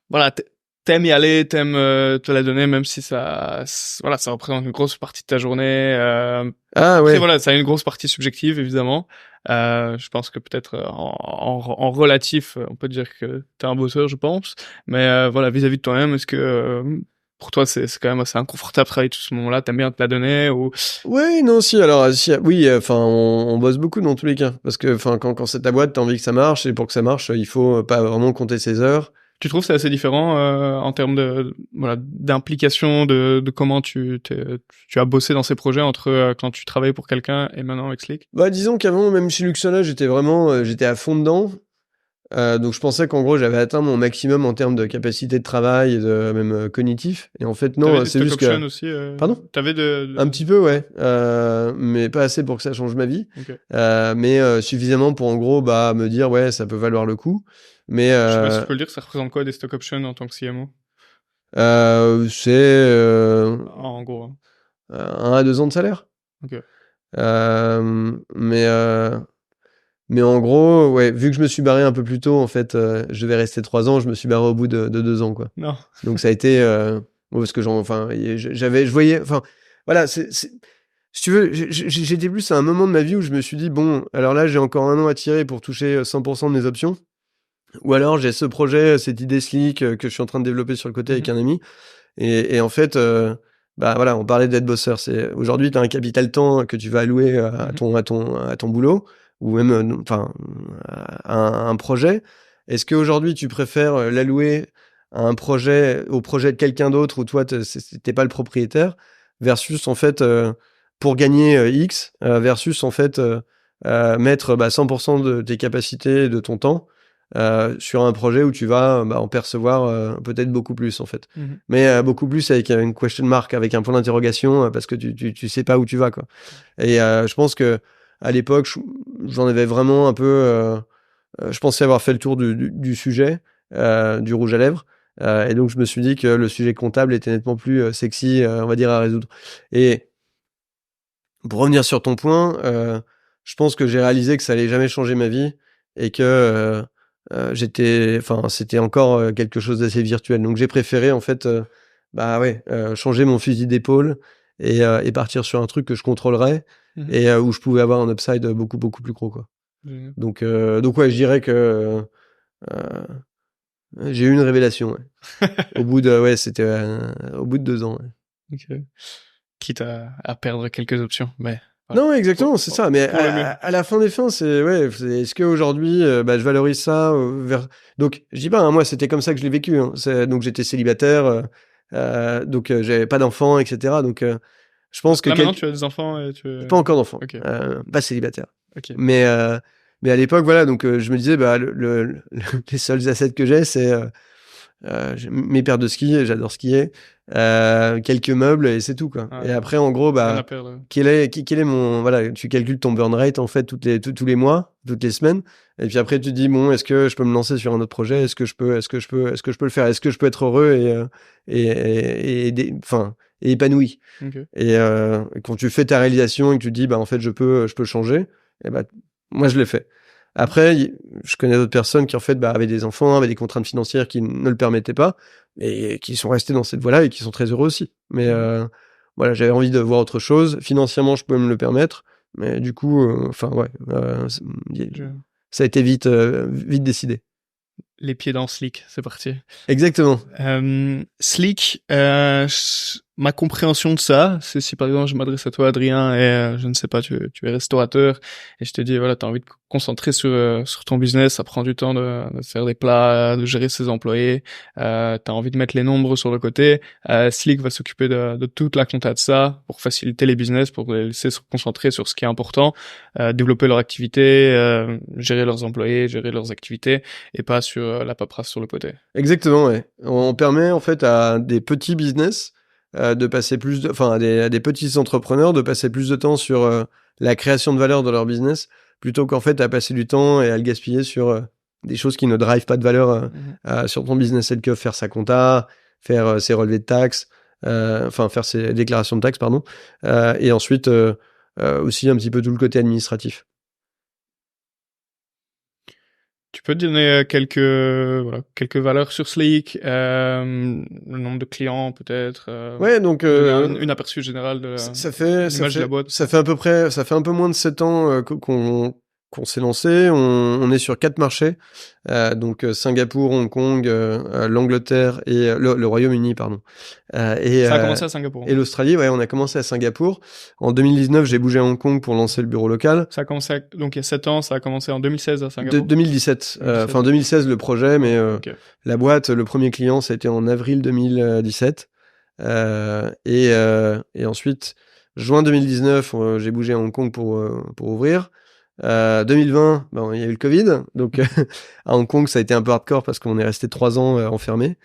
voilà, t'aimes y aller, t'aimes te la donner, même si ça représente une grosse partie de ta journée. Après, voilà, ça a une grosse partie subjective, évidemment. Je pense que peut-être en relatif, on peut dire que t'es un bosseur, je pense. Mais voilà, vis-à-vis de toi-même, est-ce que pour toi c'est quand même assez inconfortable de travailler tout ce moment-là? T'aimes bien te la donner ou... Ouais, non, si. Alors, oui, enfin, on bosse beaucoup dans tous les cas, parce que, enfin, quand c'est ta boîte, t'as envie que ça marche, et pour que ça marche, il faut pas vraiment compter ses heures. Tu trouves que c'est assez différent en termes d'implication, de comment tu as bossé dans ces projets entre quand tu travaillais pour quelqu'un et maintenant avec Slick? Bah, disons qu'avant, même chez Luxola, j'étais à fond dedans. Donc je pensais qu'en gros j'avais atteint mon maximum en termes de capacité de travail et de même cognitif, et en fait non, c'est juste que aussi, pardon, t'avais un petit peu, ouais, mais pas assez pour que ça change ma vie. Mais suffisamment pour en gros me dire ouais, ça peut valoir le coup. Mais je sais pas si tu peux le dire, ça représente quoi des stock options en tant que CMO? C'est en gros 1 à 2 ans de salaire. Mais en gros, ouais, vu que je me suis barré un peu plus tôt, en fait, je devais rester 3 ans, je me suis barré au bout de 2 ans, quoi. Non. Donc ça a été, parce que je voyais, enfin, voilà, si tu veux, j'étais plus à un moment de ma vie où je me suis dit, bon, alors là, j'ai encore 1 an à tirer pour toucher 100% de mes options. Ou alors, j'ai ce projet, cette idée Slick que je suis en train de développer sur le côté avec un ami. Et en fait, voilà, on parlait d'être bosseur. Aujourd'hui, tu as un capital temps que tu vas allouer à ton boulot, ou même à un projet. Est-ce qu'aujourd'hui tu préfères l'allouer à au projet de quelqu'un d'autre où toi t'es pas le propriétaire, versus en fait pour gagner X, versus en fait mettre 100% de tes capacités et de ton temps sur un projet où tu vas en percevoir peut-être beaucoup plus en fait. Mais beaucoup plus avec une question mark, avec un point d'interrogation, parce que tu sais pas où tu vas, quoi. Et je pense que à l'époque, j'en avais vraiment un peu... je pensais avoir fait le tour du sujet, du rouge à lèvres. Et donc, je me suis dit que le sujet comptable était nettement plus sexy, on va dire, à résoudre. Et pour revenir sur ton point, je pense que j'ai réalisé que ça allait jamais changer ma vie et que c'était encore quelque chose d'assez virtuel. Donc, j'ai préféré, en fait, changer mon fusil d'épaule et partir sur un truc que je contrôlerais et où je pouvais avoir un upside beaucoup beaucoup plus gros, quoi. Donc ouais, je dirais que j'ai eu une révélation, ouais. Au bout de 2 ans, ouais. Okay. Quitte à perdre quelques options, mais non, exactement, c'est ça. Mais à la fin des fins, est-ce qu'aujourd'hui, je valorise ça Donc, je dis pas, hein, moi, c'était comme ça que je l'ai vécu. Hein. Donc, j'étais célibataire, donc j'avais pas d'enfants, etc. Donc, je pense que là, maintenant, tu as des enfants et pas encore d'enfants, okay. Pas célibataire. Okay. Mais à l'époque, voilà, donc je me disais, les seuls assets que j'ai, c'est mes paires de skis, j'adore skier, quelques meubles et c'est tout, quoi. Ah, et après, en gros, quel est mon, voilà, tu calcules ton burn rate en fait tous les mois, toutes les semaines, et puis après tu te dis bon, est-ce que je peux me lancer sur un autre projet, est-ce que je peux le faire, est-ce que je peux être heureux et épanoui. Okay. Et quand tu fais ta réalisation et que tu te dis en fait je peux changer, et moi je l'ai fait. Après, je connais d'autres personnes qui en fait avaient des enfants, avaient des contraintes financières qui ne le permettaient pas et qui sont restés dans cette voie-là et qui sont très heureux aussi. Mais voilà, j'avais envie de voir autre chose. Financièrement, je pouvais me le permettre, mais du coup, ça a été vite décidé. Les pieds dans Slick, c'est parti. Exactement. Slick, ma compréhension de ça, c'est si par exemple je m'adresse à toi, Adrien, et je ne sais pas, tu es restaurateur, et je te dis voilà, t'as envie de te concentrer sur ton business, ça prend du temps de faire des plats, de gérer ses employés, t'as envie de mettre les nombres sur le côté. Slick va s'occuper de toute la compta de ça pour faciliter les business, pour les laisser se concentrer sur ce qui est important, développer leur activité, gérer leurs employés, gérer leurs activités, et pas sur la paperasse sur le côté. Exactement, ouais. On permet en fait à des petits business de passer à des petits entrepreneurs de passer plus de temps sur la création de valeur dans leur business plutôt qu'en fait à passer du temps et à le gaspiller sur des choses qui ne drivent pas de valeur sur ton business, tel que faire sa compta, faire ses relevés de taxes, faire ses déclarations de taxes, pardon, et ensuite aussi un petit peu tout le côté administratif. Tu peux te donner quelques valeurs sur Slick, le nombre de clients peut-être. Ouais, donc une aperçu général de l'image de la boîte. Ça fait un peu moins de 7 ans qu'on s'est lancé. On est sur 4 marchés, donc Singapour, Hong Kong, l'Angleterre et le Royaume-Uni, pardon. Ça a commencé à Singapour. Et l'Australie, ouais, on a commencé à Singapour. En 2019, j'ai bougé à Hong Kong pour lancer le bureau local. Ça a commencé donc il y a 7 ans, ça a commencé en 2016 à Singapour. 2017. 2016 le projet, mais okay. La boîte, le premier client, ça a été en avril 2017. Et ensuite, juin 2019, j'ai bougé à Hong Kong pour ouvrir. 2020, il y a eu le Covid, donc à Hong Kong ça a été un peu hardcore parce qu'on est resté 3 ans enfermé.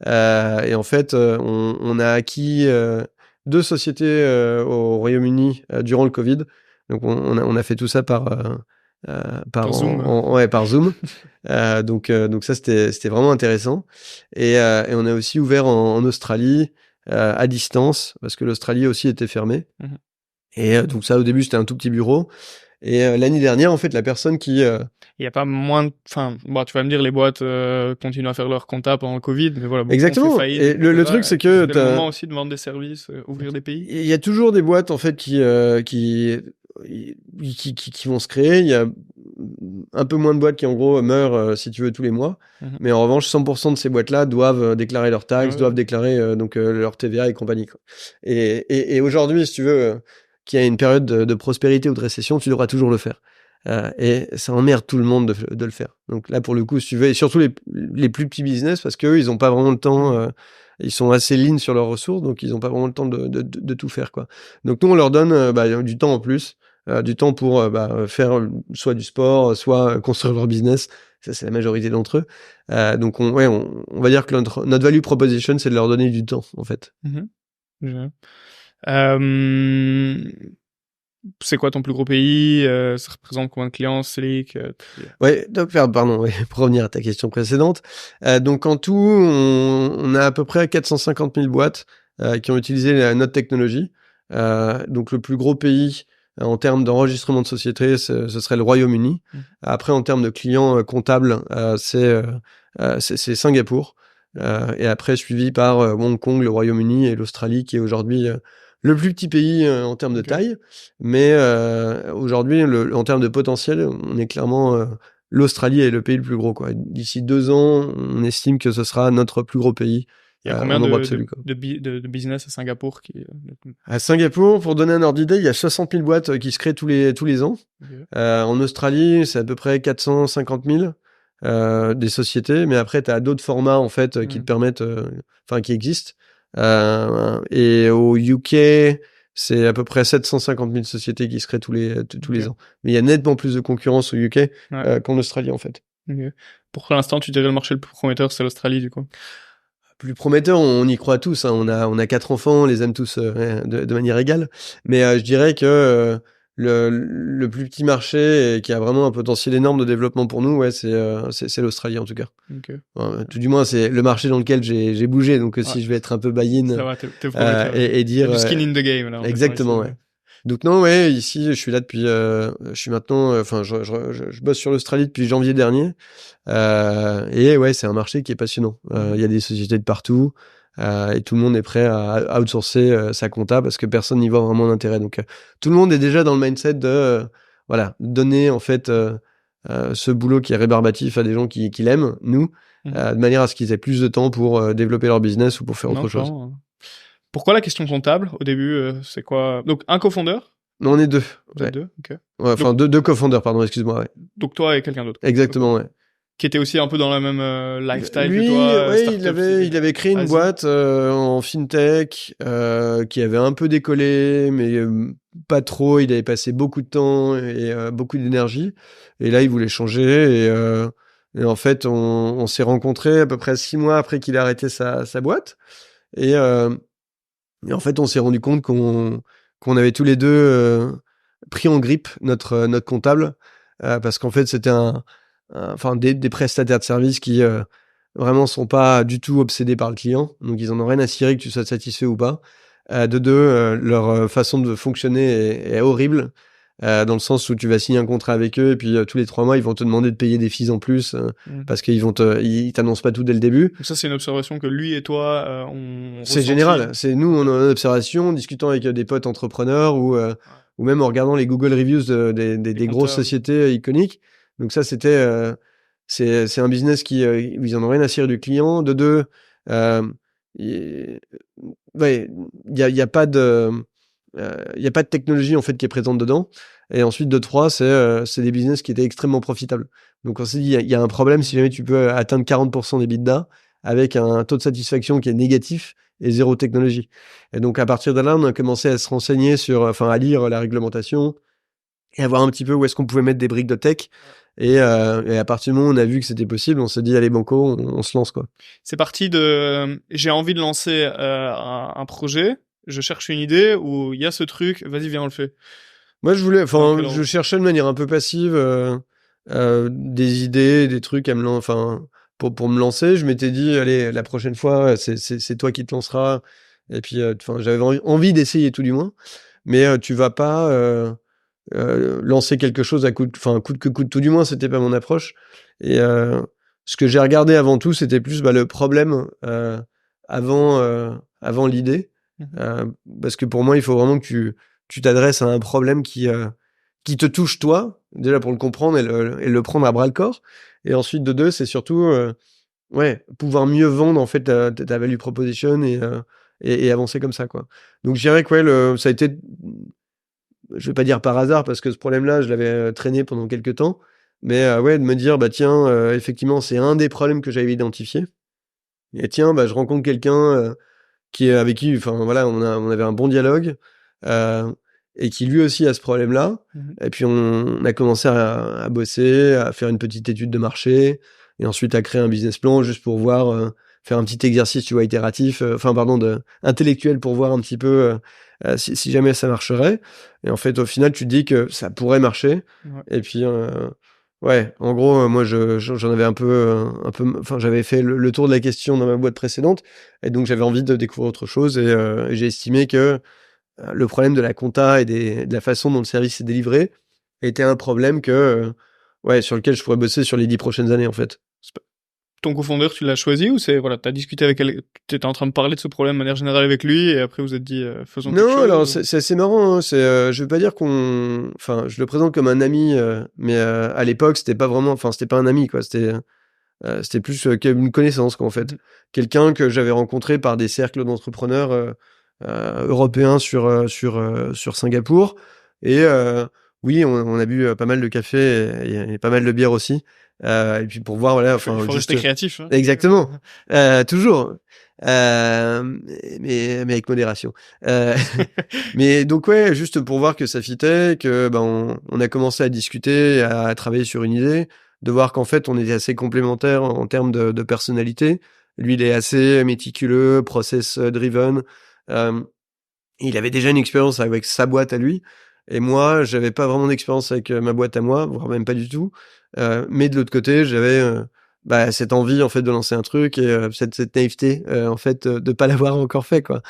Et en fait, on a acquis 2 sociétés au Royaume-Uni durant le Covid. Donc on a fait tout ça par Zoom. Par Zoom. Donc ça c'était vraiment intéressant. Et on a aussi ouvert en Australie à distance parce que l'Australie aussi était fermée. Et donc ça au début c'était un tout petit bureau. Et l'année dernière, en fait, la personne qui... Il y a pas moins... Enfin, tu vas me dire, les boîtes continuent à faire leur compta pendant le Covid, mais voilà, exactement. Fait faillite, et le truc, c'est que... C'est le moment aussi de vendre des services, ouvrir des pays. Il y a toujours des boîtes, en fait, qui vont se créer. Il y a un peu moins de boîtes qui, en gros, meurent, si tu veux, tous les mois. Mais en revanche, 100% de ces boîtes-là doivent déclarer leurs taxes, doivent déclarer leur TVA et compagnie, quoi. Et aujourd'hui, si tu veux... qu'il y a une période de prospérité ou de récession, tu devras toujours le faire. Et ça emmerde tout le monde de le faire. Donc là, pour le coup, si tu veux, et surtout les plus petits business, parce qu'eux, ils n'ont pas vraiment le temps, ils sont assez lean sur leurs ressources, donc ils n'ont pas vraiment le temps de tout faire, quoi. Donc nous, on leur donne du temps en plus, du temps pour faire soit du sport, soit construire leur business. Ça, c'est la majorité d'entre eux. Donc on va dire que notre value proposition, c'est de leur donner du temps, en fait. C'est quoi ton plus gros pays? Ça représente combien de clients, Slick? Ouais, donc, pardon, pour revenir à ta question précédente. Donc en tout, on a à peu près 450 000 boîtes qui ont utilisé notre technologie. Donc le plus gros pays en termes d'enregistrement de société, ce serait le Royaume-Uni. Après, en termes de clients comptables, c'est Singapour. et après suivi par Hong Kong, le Royaume-Uni et l'Australie, qui est aujourd'hui le plus petit pays en termes de taille. Mais aujourd'hui, en termes de potentiel, on est clairement... l'Australie est le pays le plus gros, quoi. D'ici 2 ans, on estime que ce sera notre plus gros pays. Il y a combien de business à Singapour À Singapour, pour donner un ordre d'idée, il y a 60 000 boîtes qui se créent tous les ans. En Australie, c'est à peu près 450 000 des sociétés, mais après, tu as d'autres formats en fait qui te permettent, qui existent. Et au UK, c'est à peu près 750 000 sociétés qui se créent tous les ans. Mais il y a nettement plus de concurrence au UK qu'en Australie en fait. Pour l'instant, tu dirais le marché le plus prometteur, c'est l'Australie du coup? Plus prometteur, on y croit tous. Hein. On a 4 enfants, on les aime tous de manière égale. Mais je dirais que le plus petit marché et qui a vraiment un potentiel énorme de développement pour nous, c'est l'Australie en tout cas. Tout du moins, c'est le marché dans lequel j'ai bougé. Donc si je vais être un peu buy-in et dire... du skin in the game. Là, exactement, ouais. Donc non, ici, je suis là depuis... je suis maintenant... je bosse sur l'Australie depuis janvier dernier. Et c'est un marché qui est passionnant. Il y a des sociétés de partout et tout le monde est prêt à outsourcer sa compta parce que personne n'y voit vraiment d'intérêt. Donc tout le monde est déjà dans le mindset de donner en fait ce boulot qui est rébarbatif à des gens qui l'aiment, nous, de manière à ce qu'ils aient plus de temps pour développer leur business ou pour faire autre chose. Pourquoi la question comptable au début c'est quoi? Donc un cofondeur? Non, on est 2. Vous êtes 2, ok. Enfin, deux cofondeurs, pardon, excuse-moi. Donc toi et quelqu'un d'autre. Exactement, ouais. Qui était aussi un peu dans la même lifestyle lui, que toi. Il avait créé une boîte en fintech qui avait un peu décollé, mais pas trop. Il avait passé beaucoup de temps et beaucoup d'énergie. Et là, il voulait changer. Et en fait, on s'est rencontrés à peu près 6 mois après qu'il ait arrêté sa boîte. Et en fait, on s'est rendu compte qu'on avait tous les deux pris en grippe notre comptable parce qu'en fait, c'était des prestataires de services qui vraiment sont pas du tout obsédés par le client. Donc, ils en ont rien à cirer que tu sois satisfait ou pas. De deux, leur façon de fonctionner est horrible. Dans le sens où tu vas signer un contrat avec eux et puis tous les 3 mois ils vont te demander de payer des fees en plus parce qu'ils t'annoncent pas tout dès le début. Donc ça c'est une observation que lui et toi on c'est général. C'est nous on a une observation en discutant avec des potes entrepreneurs ou même en regardant les Google Reviews des grosses sociétés iconiques. Donc ça c'était c'est un business qui ils en ont rien à cirer du client. De deux il y a pas de il y a pas de technologie en fait qui est présente dedans. Et ensuite de 3, c'est des business qui étaient extrêmement profitables. Donc on s'est dit il y a un problème si jamais tu peux atteindre 40% d'EBITDA avec un taux de satisfaction qui est négatif et zéro technologie. Et donc à partir de là, on a commencé à se renseigner à lire la réglementation et à voir un petit peu où est-ce qu'on pouvait mettre des briques de tech. Et à partir du moment où on a vu que c'était possible, on s'est dit allez banco, on se lance quoi. C'est parti de j'ai envie de lancer un projet. Je cherche une idée où il y a ce truc, vas-y, viens, on le fait. Moi, je cherchais de manière un peu passive des idées, des trucs pour me lancer. Je m'étais dit, allez, la prochaine fois, c'est toi qui te lanceras. Et puis, j'avais envie d'essayer tout du moins. Mais tu vas pas lancer quelque chose à coûte que coûte. Tout du moins, c'était pas mon approche. Et ce que j'ai regardé avant tout, c'était plus le problème avant l'idée. Parce que pour moi, il faut vraiment que tu t'adresses à un problème qui te touche toi, déjà pour le comprendre et le prendre à bras le corps. Et ensuite, de deux, c'est surtout pouvoir mieux vendre en fait ta value proposition et avancer comme ça, quoi. Donc je dirais que ça a été, je vais pas dire par hasard parce que ce problème-là, je l'avais traîné pendant quelques temps, mais de me dire tiens, effectivement, c'est un des problèmes que j'avais identifié. Et tiens, je rencontre quelqu'un avec qui, on avait un bon dialogue, et qui lui aussi a ce problème-là. Et puis on a commencé à bosser, à faire une petite étude de marché, et ensuite à créer un business plan juste pour voir, faire un petit exercice, tu vois, itératif, intellectuel pour voir un petit peu si jamais ça marcherait. Et en fait, au final, tu te dis que ça pourrait marcher. Et puis en gros, moi, j'en avais j'avais fait le tour de la question dans ma boîte précédente, et donc j'avais envie de découvrir autre chose, et j'ai estimé que le problème de la compta et de la façon dont le service est délivré était un problème sur lequel je pourrais bosser sur les 10 prochaines années, en fait. ton cofondeur, tu l'as choisi ou c'est voilà, t'as discuté avec elle, t'étais en train de parler de ce problème de manière générale avec lui et après vous êtes dit faisons quelque chose. Non, alors c'est assez marrant. Hein. Je veux pas dire enfin, je le présente comme un ami, mais à l'époque c'était pas vraiment, enfin c'était pas un ami quoi. C'était plus qu'une connaissance quoi en fait. Quelqu'un que j'avais rencontré par des cercles d'entrepreneurs européens sur Singapour et oui, on a bu pas mal de café et pas mal de bière aussi. Et puis pour voir voilà, enfin il faut rester créatif. Hein. Exactement, toujours. Mais avec modération. Mais donc ouais, juste pour voir que ça fitait, que on a commencé à discuter, à travailler sur une idée, de voir qu'en fait on était assez complémentaires en termes de personnalité. Lui, il est assez méticuleux, process driven. Il avait déjà une expérience avec sa boîte à lui, et moi, j'avais pas vraiment d'expérience avec ma boîte à moi, voire même pas du tout. Mais de l'autre côté, j'avais cette envie en fait de lancer un truc et cette naïveté en fait de pas l'avoir encore fait quoi.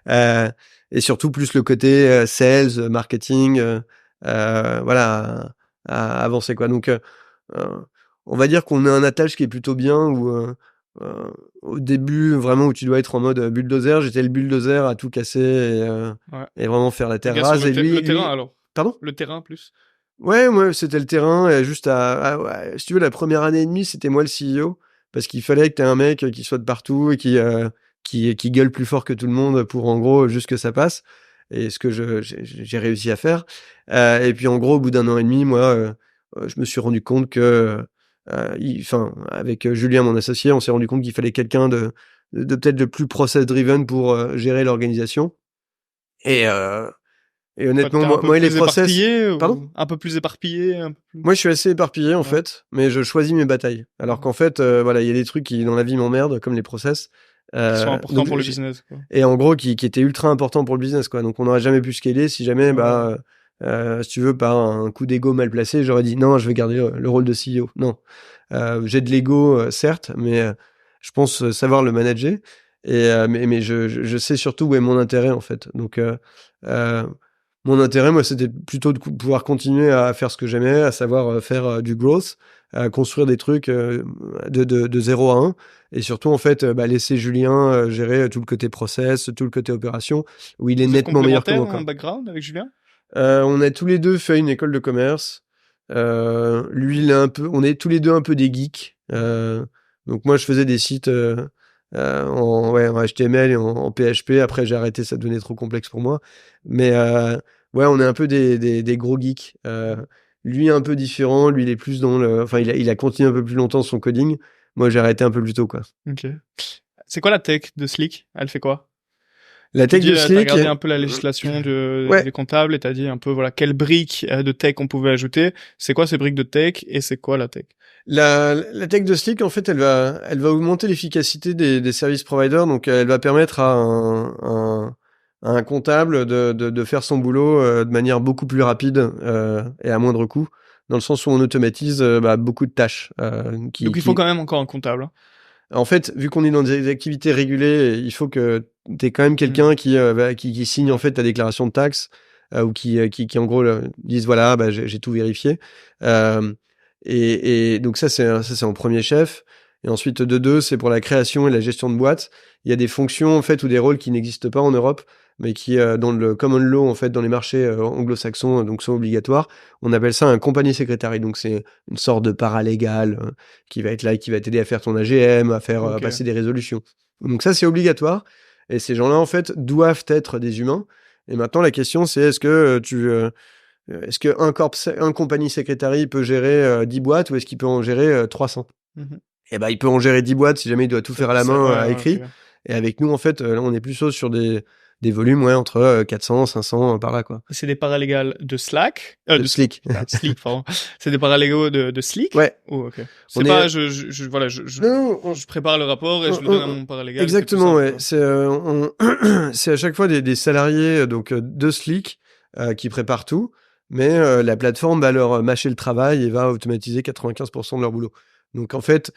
Et surtout plus le côté sales, marketing, voilà, à avancer quoi. Donc on va dire qu'on a un attelage qui est plutôt bien où au début vraiment où tu dois être en mode bulldozer, j'étais le bulldozer à tout casser et vraiment faire la terre rase. Et le terrain alors. Pardon ? Le terrain plus. Ouais, moi c'était le terrain, et juste ouais, si tu veux, la première année et demie, c'était moi le CEO, parce qu'il fallait que t'aies un mec qui soit de partout et qui gueule plus fort que tout le monde pour en gros juste que ça passe, et ce que j'ai réussi à faire. Et puis en gros, au bout d'un an et demi, moi, je me suis rendu compte que, avec Julien, mon associé, on s'est rendu compte qu'il fallait quelqu'un de peut-être le plus process-driven pour gérer l'organisation. Et honnêtement, moi les process... Pardon ? Un peu plus éparpillé Moi, je suis assez éparpillé, en fait, mais je choisis mes batailles. Alors qu'en fait, voilà, il y a des trucs qui, dans la vie, m'emmerdent, comme les process. Qui sont importants pour le business, quoi. Et en gros, qui étaient ultra importants pour le business, quoi. Donc, on n'aurait jamais pu scaler si jamais, si tu veux, par un coup d'ego mal placé, j'aurais dit, non, je vais garder le rôle de CEO. Non. J'ai de l'ego, certes, mais je pense savoir le manager. Mais je sais surtout où est mon intérêt, en fait. Donc, mon intérêt, moi, c'était plutôt de pouvoir continuer à faire ce que j'aimais, à savoir faire du growth, à construire des trucs de 0 à 1, et surtout, en fait, laisser Julien gérer tout le côté process, tout le côté opération, où il est nettement meilleur que moi. Vous êtes complémentaires en background avec Julien ? On a tous les deux fait une école de commerce. Lui, on est tous les deux un peu des geeks. Donc moi, je faisais des sites en HTML et en PHP. Après, j'ai arrêté, ça devenait trop complexe pour moi. Mais ouais, on est un peu des gros geeks. Lui, un peu différent. Lui, il est plus dans le... Enfin, il a continué un peu plus longtemps son coding. Moi, j'ai arrêté un peu plus tôt, quoi. Ok. C'est quoi la tech de Slick ? Elle fait quoi ? La tech de Slick... T'as regardé un peu la législation des comptables et t'as dit un peu, voilà, quelles briques de tech on pouvait ajouter. C'est quoi ces briques de tech et c'est quoi la tech ? La tech de Slick, en fait, elle va augmenter l'efficacité des service providers. Donc, elle va permettre à un comptable de faire son boulot de manière beaucoup plus rapide et à moindre coût, dans le sens où on automatise beaucoup de tâches. Donc, il faut quand même encore un comptable. Hein. En fait, vu qu'on est dans des activités régulées, il faut que t'aies quand même quelqu'un qui signe en fait ta déclaration de taxes ou qui en gros dise voilà, j'ai tout vérifié. Et donc ça c'est en premier chef. Et ensuite de deux, c'est pour la création et la gestion de boîtes. Il y a des fonctions en fait ou des rôles qui n'existent pas en Europe, mais qui dans le common law en fait dans les marchés anglo-saxons donc sont obligatoires. On appelle ça un company secretary. Donc c'est une sorte de paralégal qui va être là et qui va t'aider à faire ton AGM, à faire passer des résolutions. Donc ça c'est obligatoire. Et ces gens-là en fait doivent être des humains. Et maintenant la question c'est est-ce que un company secretary peut gérer 10 boîtes ou est-ce qu'il peut en gérer 300 Et il peut en gérer 10 boîtes si jamais il doit tout faire à la main à écrit. Okay. Et avec nous, en fait, là, on est plus sur des volumes entre 400, 500 par là, quoi. C'est des paralégales de Slack de Slick. Slick, pardon. C'est des paralégaux de Slick. Ouais. Oh, ok. C'est pas, je prépare le rapport et je le donne à mon paralégal. Exactement, ouais. C'est à chaque fois des salariés donc de Slick qui préparent tout. Mais la plateforme va leur mâcher le travail et va automatiser 95% de leur boulot. Donc en fait,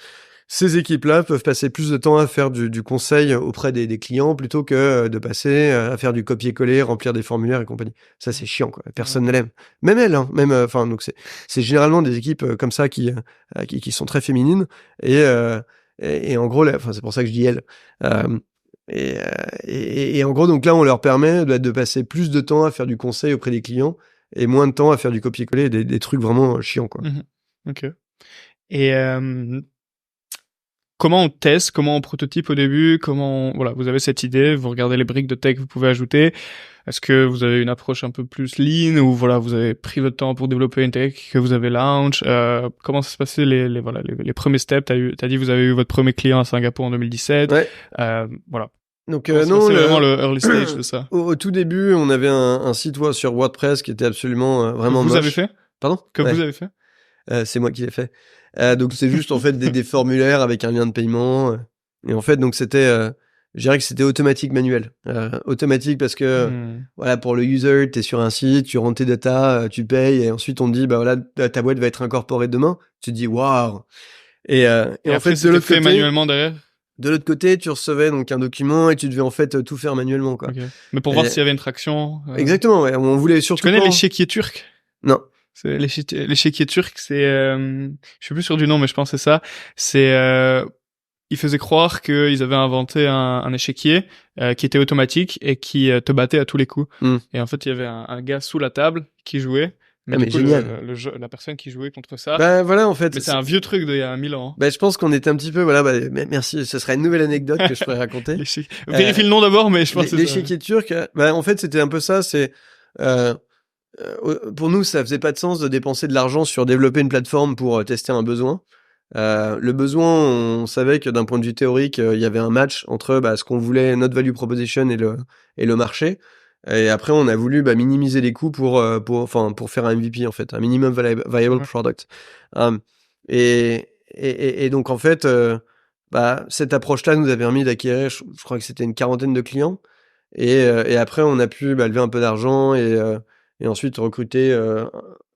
ces équipes-là peuvent passer plus de temps à faire du conseil auprès des clients plutôt que de passer à faire du copier-coller, remplir des formulaires et compagnie. Ça c'est chiant, quoi. Personne ne l'aime. Même elle, hein. Donc c'est généralement des équipes comme ça qui sont très féminines et Et en gros, enfin, c'est pour ça que je dis elle. Et en gros, donc là, on leur permet de passer plus de temps à faire du conseil auprès des clients et moins de temps à faire du copier-coller, des trucs vraiment chiants, quoi. Ok. Et comment on teste, comment on prototype au début, voilà, vous avez cette idée, vous regardez les briques de tech que vous pouvez ajouter. Est-ce que vous avez une approche un peu plus lean ou voilà, vous avez pris votre temps pour développer une tech que vous avez launch? Comment ça se passait les premiers steps? T'as dit vous avez eu votre premier client à Singapour en 2017. Ouais. Voilà. Donc non, c'est vraiment le early stage de ça. Au tout début, on avait un site web sur WordPress qui était absolument vraiment moche. Vous avez fait? Pardon? Que vous avez fait? C'est moi qui l'ai fait. Donc c'est juste en fait des formulaires avec un lien de paiement. Et en fait, donc c'était, je dirais que c'était automatique manuel. Automatique parce que voilà, pour le user, t'es sur un site, tu rentres tes data, tu payes et ensuite on te dit bah voilà, ta boîte va être incorporée demain. Tu te dis waouh. Et en fait, de l'autre côté, manuellement derrière. De l'autre côté, tu recevais donc un document et tu devais en fait tout faire manuellement, quoi. Okay. Mais pour voir s'il y avait une traction. Exactement, ouais. On voulait surtout. Tu connais l'échiquier turc? Non. C'est l'échiquier turc, c'est je suis plus sûr du nom, mais je pense que c'est ça. C'est ils faisaient croire qu'ils avaient inventé un échiquier qui était automatique et qui te battait à tous les coups. Et en fait, il y avait un gars sous la table qui jouait. Mais génial. La personne qui jouait contre ça. Bah voilà, en fait. Mais c'est un vieux truc d'il y a 1000 ans. Bah je pense qu'on était un petit peu, voilà, merci. Ce serait une nouvelle anecdote que je pourrais raconter. Vérifie le nom d'abord, mais je pense que l'échiquier turc. Bah en fait, c'était un peu ça. C'est pour nous, ça faisait pas de sens de dépenser de l'argent sur développer une plateforme pour tester un besoin. Le besoin, on savait que d'un point de vue théorique, il y avait un match entre ce qu'on voulait, notre value proposition et le marché. Et après, on a voulu minimiser les coûts pour faire un MVP, en fait, un minimum viable product. Et donc, en fait, cette approche-là nous a permis d'acquérir, je crois que c'était une 40aine de clients. Et après, on a pu lever un peu d'argent et ensuite recruter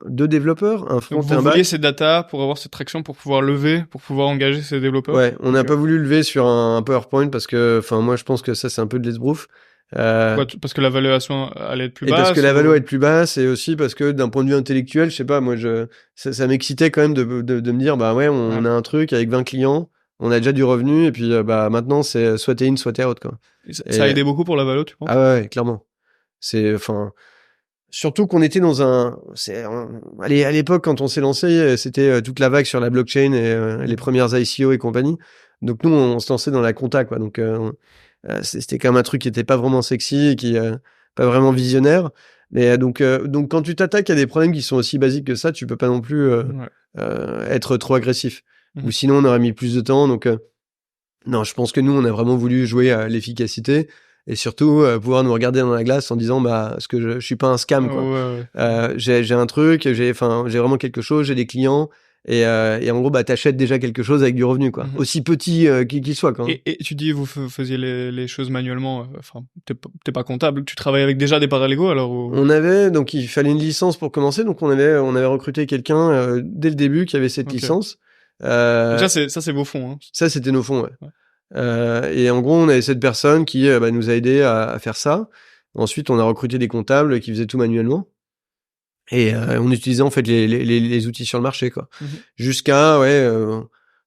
2 développeurs, un front et un back. Vous vouliez ces data pour avoir cette traction, pour pouvoir lever, pour pouvoir engager ces développeurs? Ouais, on n'a pas voulu lever sur un PowerPoint parce que, moi, je pense que ça, c'est un peu de l'esbrouf. Parce que la valuation allait être plus basse. Et parce que la valeur allait être plus basse, et aussi parce que d'un point de vue intellectuel, je sais pas, moi, ça m'excitait quand même de me dire, ouais, on a un truc avec 20 clients, on a déjà du revenu, et puis, maintenant, c'est soit t'es in, soit t'es out, quoi. Ça a aidé beaucoup pour la valeur, tu penses? Ah ouais, clairement. Surtout qu'on était dans allez, à l'époque, quand on s'est lancé, c'était toute la vague sur la blockchain et les premières ICO et compagnie. Donc nous, on se lançait dans la compta, quoi. Donc c'était quand même un truc qui était pas vraiment sexy et qui pas vraiment visionnaire. Mais donc quand tu t'attaques à des problèmes qui sont aussi basiques que ça, tu peux pas non plus être trop agressif. Ou sinon, on aurait mis plus de temps. Donc non, je pense que nous, on a vraiment voulu jouer à l'efficacité. Et surtout pouvoir nous regarder dans la glace en disant est-ce que je suis pas un scam, quoi. J'ai un truc, j'ai vraiment quelque chose, j'ai des clients et en gros t'achètes déjà quelque chose avec du revenu, quoi. Aussi petit qu'il soit, quoi. Et tu dis vous faisiez les choses manuellement, t'es pas comptable, tu travailles avec déjà des paralégaux alors On avait, donc il fallait une licence pour commencer, donc on avait recruté quelqu'un dès le début qui avait cette licence. Déjà c'est vos fonds, hein. Ça c'était nos fonds, ouais. Et en gros, on avait cette personne qui nous a aidé à faire ça. Ensuite, on a recruté des comptables qui faisaient tout manuellement. Et on utilisait en fait les outils sur le marché, quoi. Jusqu'à,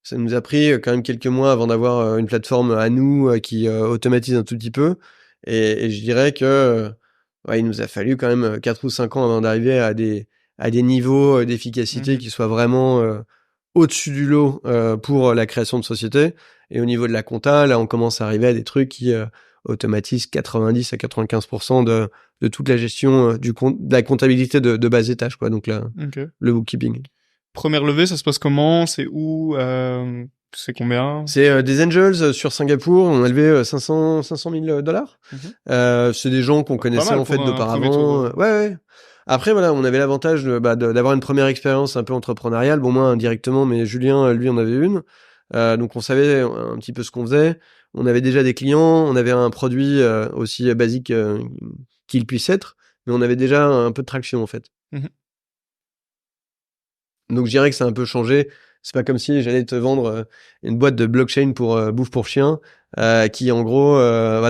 ça nous a pris quand même quelques mois avant d'avoir une plateforme à nous qui automatise un tout petit peu. Et je dirais que il nous a fallu quand même 4 ou 5 ans avant d'arriver à des niveaux d'efficacité qui soient vraiment au-dessus du lot pour la création de société. Et au niveau de la compta, là, on commence à arriver à des trucs qui automatisent 90 à 95% de toute la gestion de la comptabilité de bas étage, quoi. Donc là, le bookkeeping. Première levée, ça se passe comment? C'est où? C'est combien? C'est des angels sur Singapour. On a levé 500 000 $. C'est des gens qu'on connaissait en fait d'auparavant. Ouais. Après, voilà, on avait l'avantage d'avoir une première expérience un peu entrepreneuriale. Bon, moi, indirectement, mais Julien, lui, en avait une. Donc, on savait un petit peu ce qu'on faisait. On avait déjà des clients. On avait un produit aussi basique qu'il puisse être. Mais on avait déjà un peu de traction, en fait. Donc, je dirais que ça a un peu changé. C'est pas comme si j'allais te vendre une boîte de blockchain pour bouffe pour chien. Qui en gros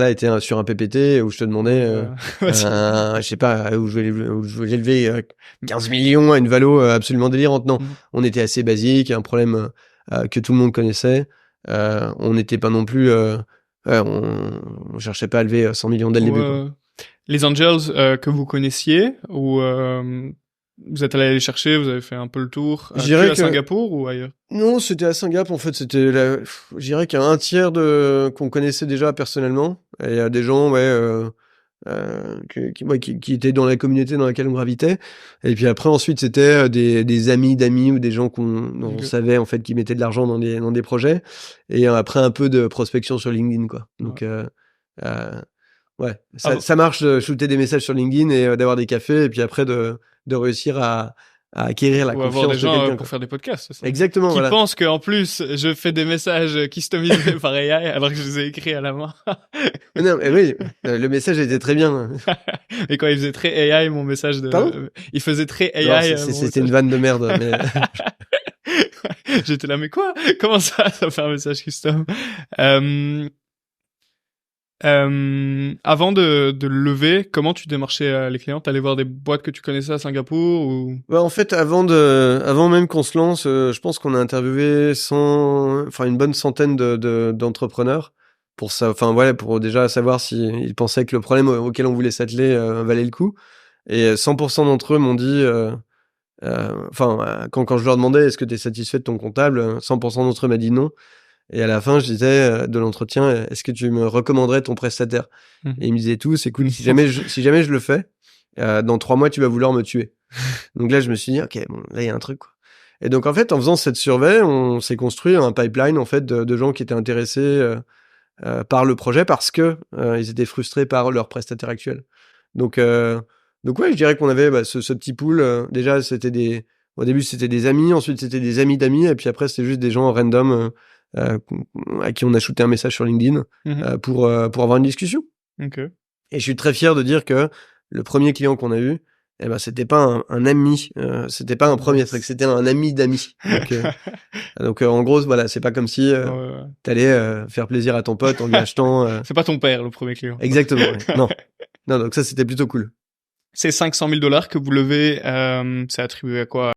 était sur un PPT où je te demandais je sais pas où je vais lever 15 millions à une valo absolument délirante. Non, on était assez basique, un problème que tout le monde connaissait On n'était pas non plus, on cherchait pas à lever 100 millions dès le début, quoi. Les angels que vous connaissiez, ou vous êtes allé les chercher, vous avez fait un peu le tour, Je dirais à que Singapour ou ailleurs? Non, c'était à Singapour, en fait, je dirais qu'il y a un tiers qu'on connaissait déjà personnellement, et il y a des gens, qui étaient dans la communauté dans laquelle on gravitait. Et puis après, ensuite, c'était des amis d'amis ou des gens dont on savait, en fait, qui mettaient de l'argent dans des projets. Et après, un peu de prospection sur LinkedIn, quoi. Donc, ça marche de shooter des messages sur LinkedIn et d'avoir des cafés, et puis après, de réussir à acquérir la confiance avoir des de gens quelqu'un, pour faire des podcasts, c'est ça? Exactement, Qui voilà. pensent qu'en plus, je fais des messages customisés par AI alors que je les ai écrits à la main. Non, mais oui, le message était très bien. Et quand il faisait très AI, mon message Pardon il faisait très AI. Non, c'était une vanne de merde, mais... J'étais là, mais quoi? Comment ça fait un message custom? Avant de lever, comment tu démarchais les clients? T'allais voir des boîtes que tu connaissais à Singapour ou? En fait, avant même qu'on se lance, je pense qu'on a interviewé une bonne centaine d'entrepreneurs pour ça, pour déjà savoir s'ils pensaient que le problème auquel on voulait s'atteler valait le coup. Et 100% d'entre eux m'ont dit, quand je leur demandais est-ce que tu es satisfait de ton comptable, 100% d'entre eux m'a dit non. Et à la fin, je disais de l'entretien, est-ce que tu me recommanderais ton prestataire? Et ils me disaient tous, écoute, si jamais je le fais, dans 3 mois, tu vas vouloir me tuer. Donc là, je me suis dit, ok, bon, là, il y a un truc, quoi. Et donc, en fait, en faisant cette survey, on s'est construit un pipeline, en fait, de gens qui étaient intéressés par le projet parce que ils étaient frustrés par leur prestataire actuel. Donc ouais, je dirais qu'on avait ce petit pool. Déjà, au début, c'était des amis, ensuite, c'était des amis d'amis, et puis après, c'était juste des gens random à qui on a shooté un message sur LinkedIn pour avoir une discussion. Okay. Et je suis très fier de dire que le premier client qu'on a eu, c'était pas un ami, c'était pas un premier, c'est que c'était un ami d'amis. Donc en gros, voilà, c'est pas comme si t'allais faire plaisir à ton pote en lui achetant. C'est pas ton père le premier client. Exactement. Ouais. Non, donc ça c'était plutôt cool. Ces $500 000 que vous levez, c'est attribué à quoi?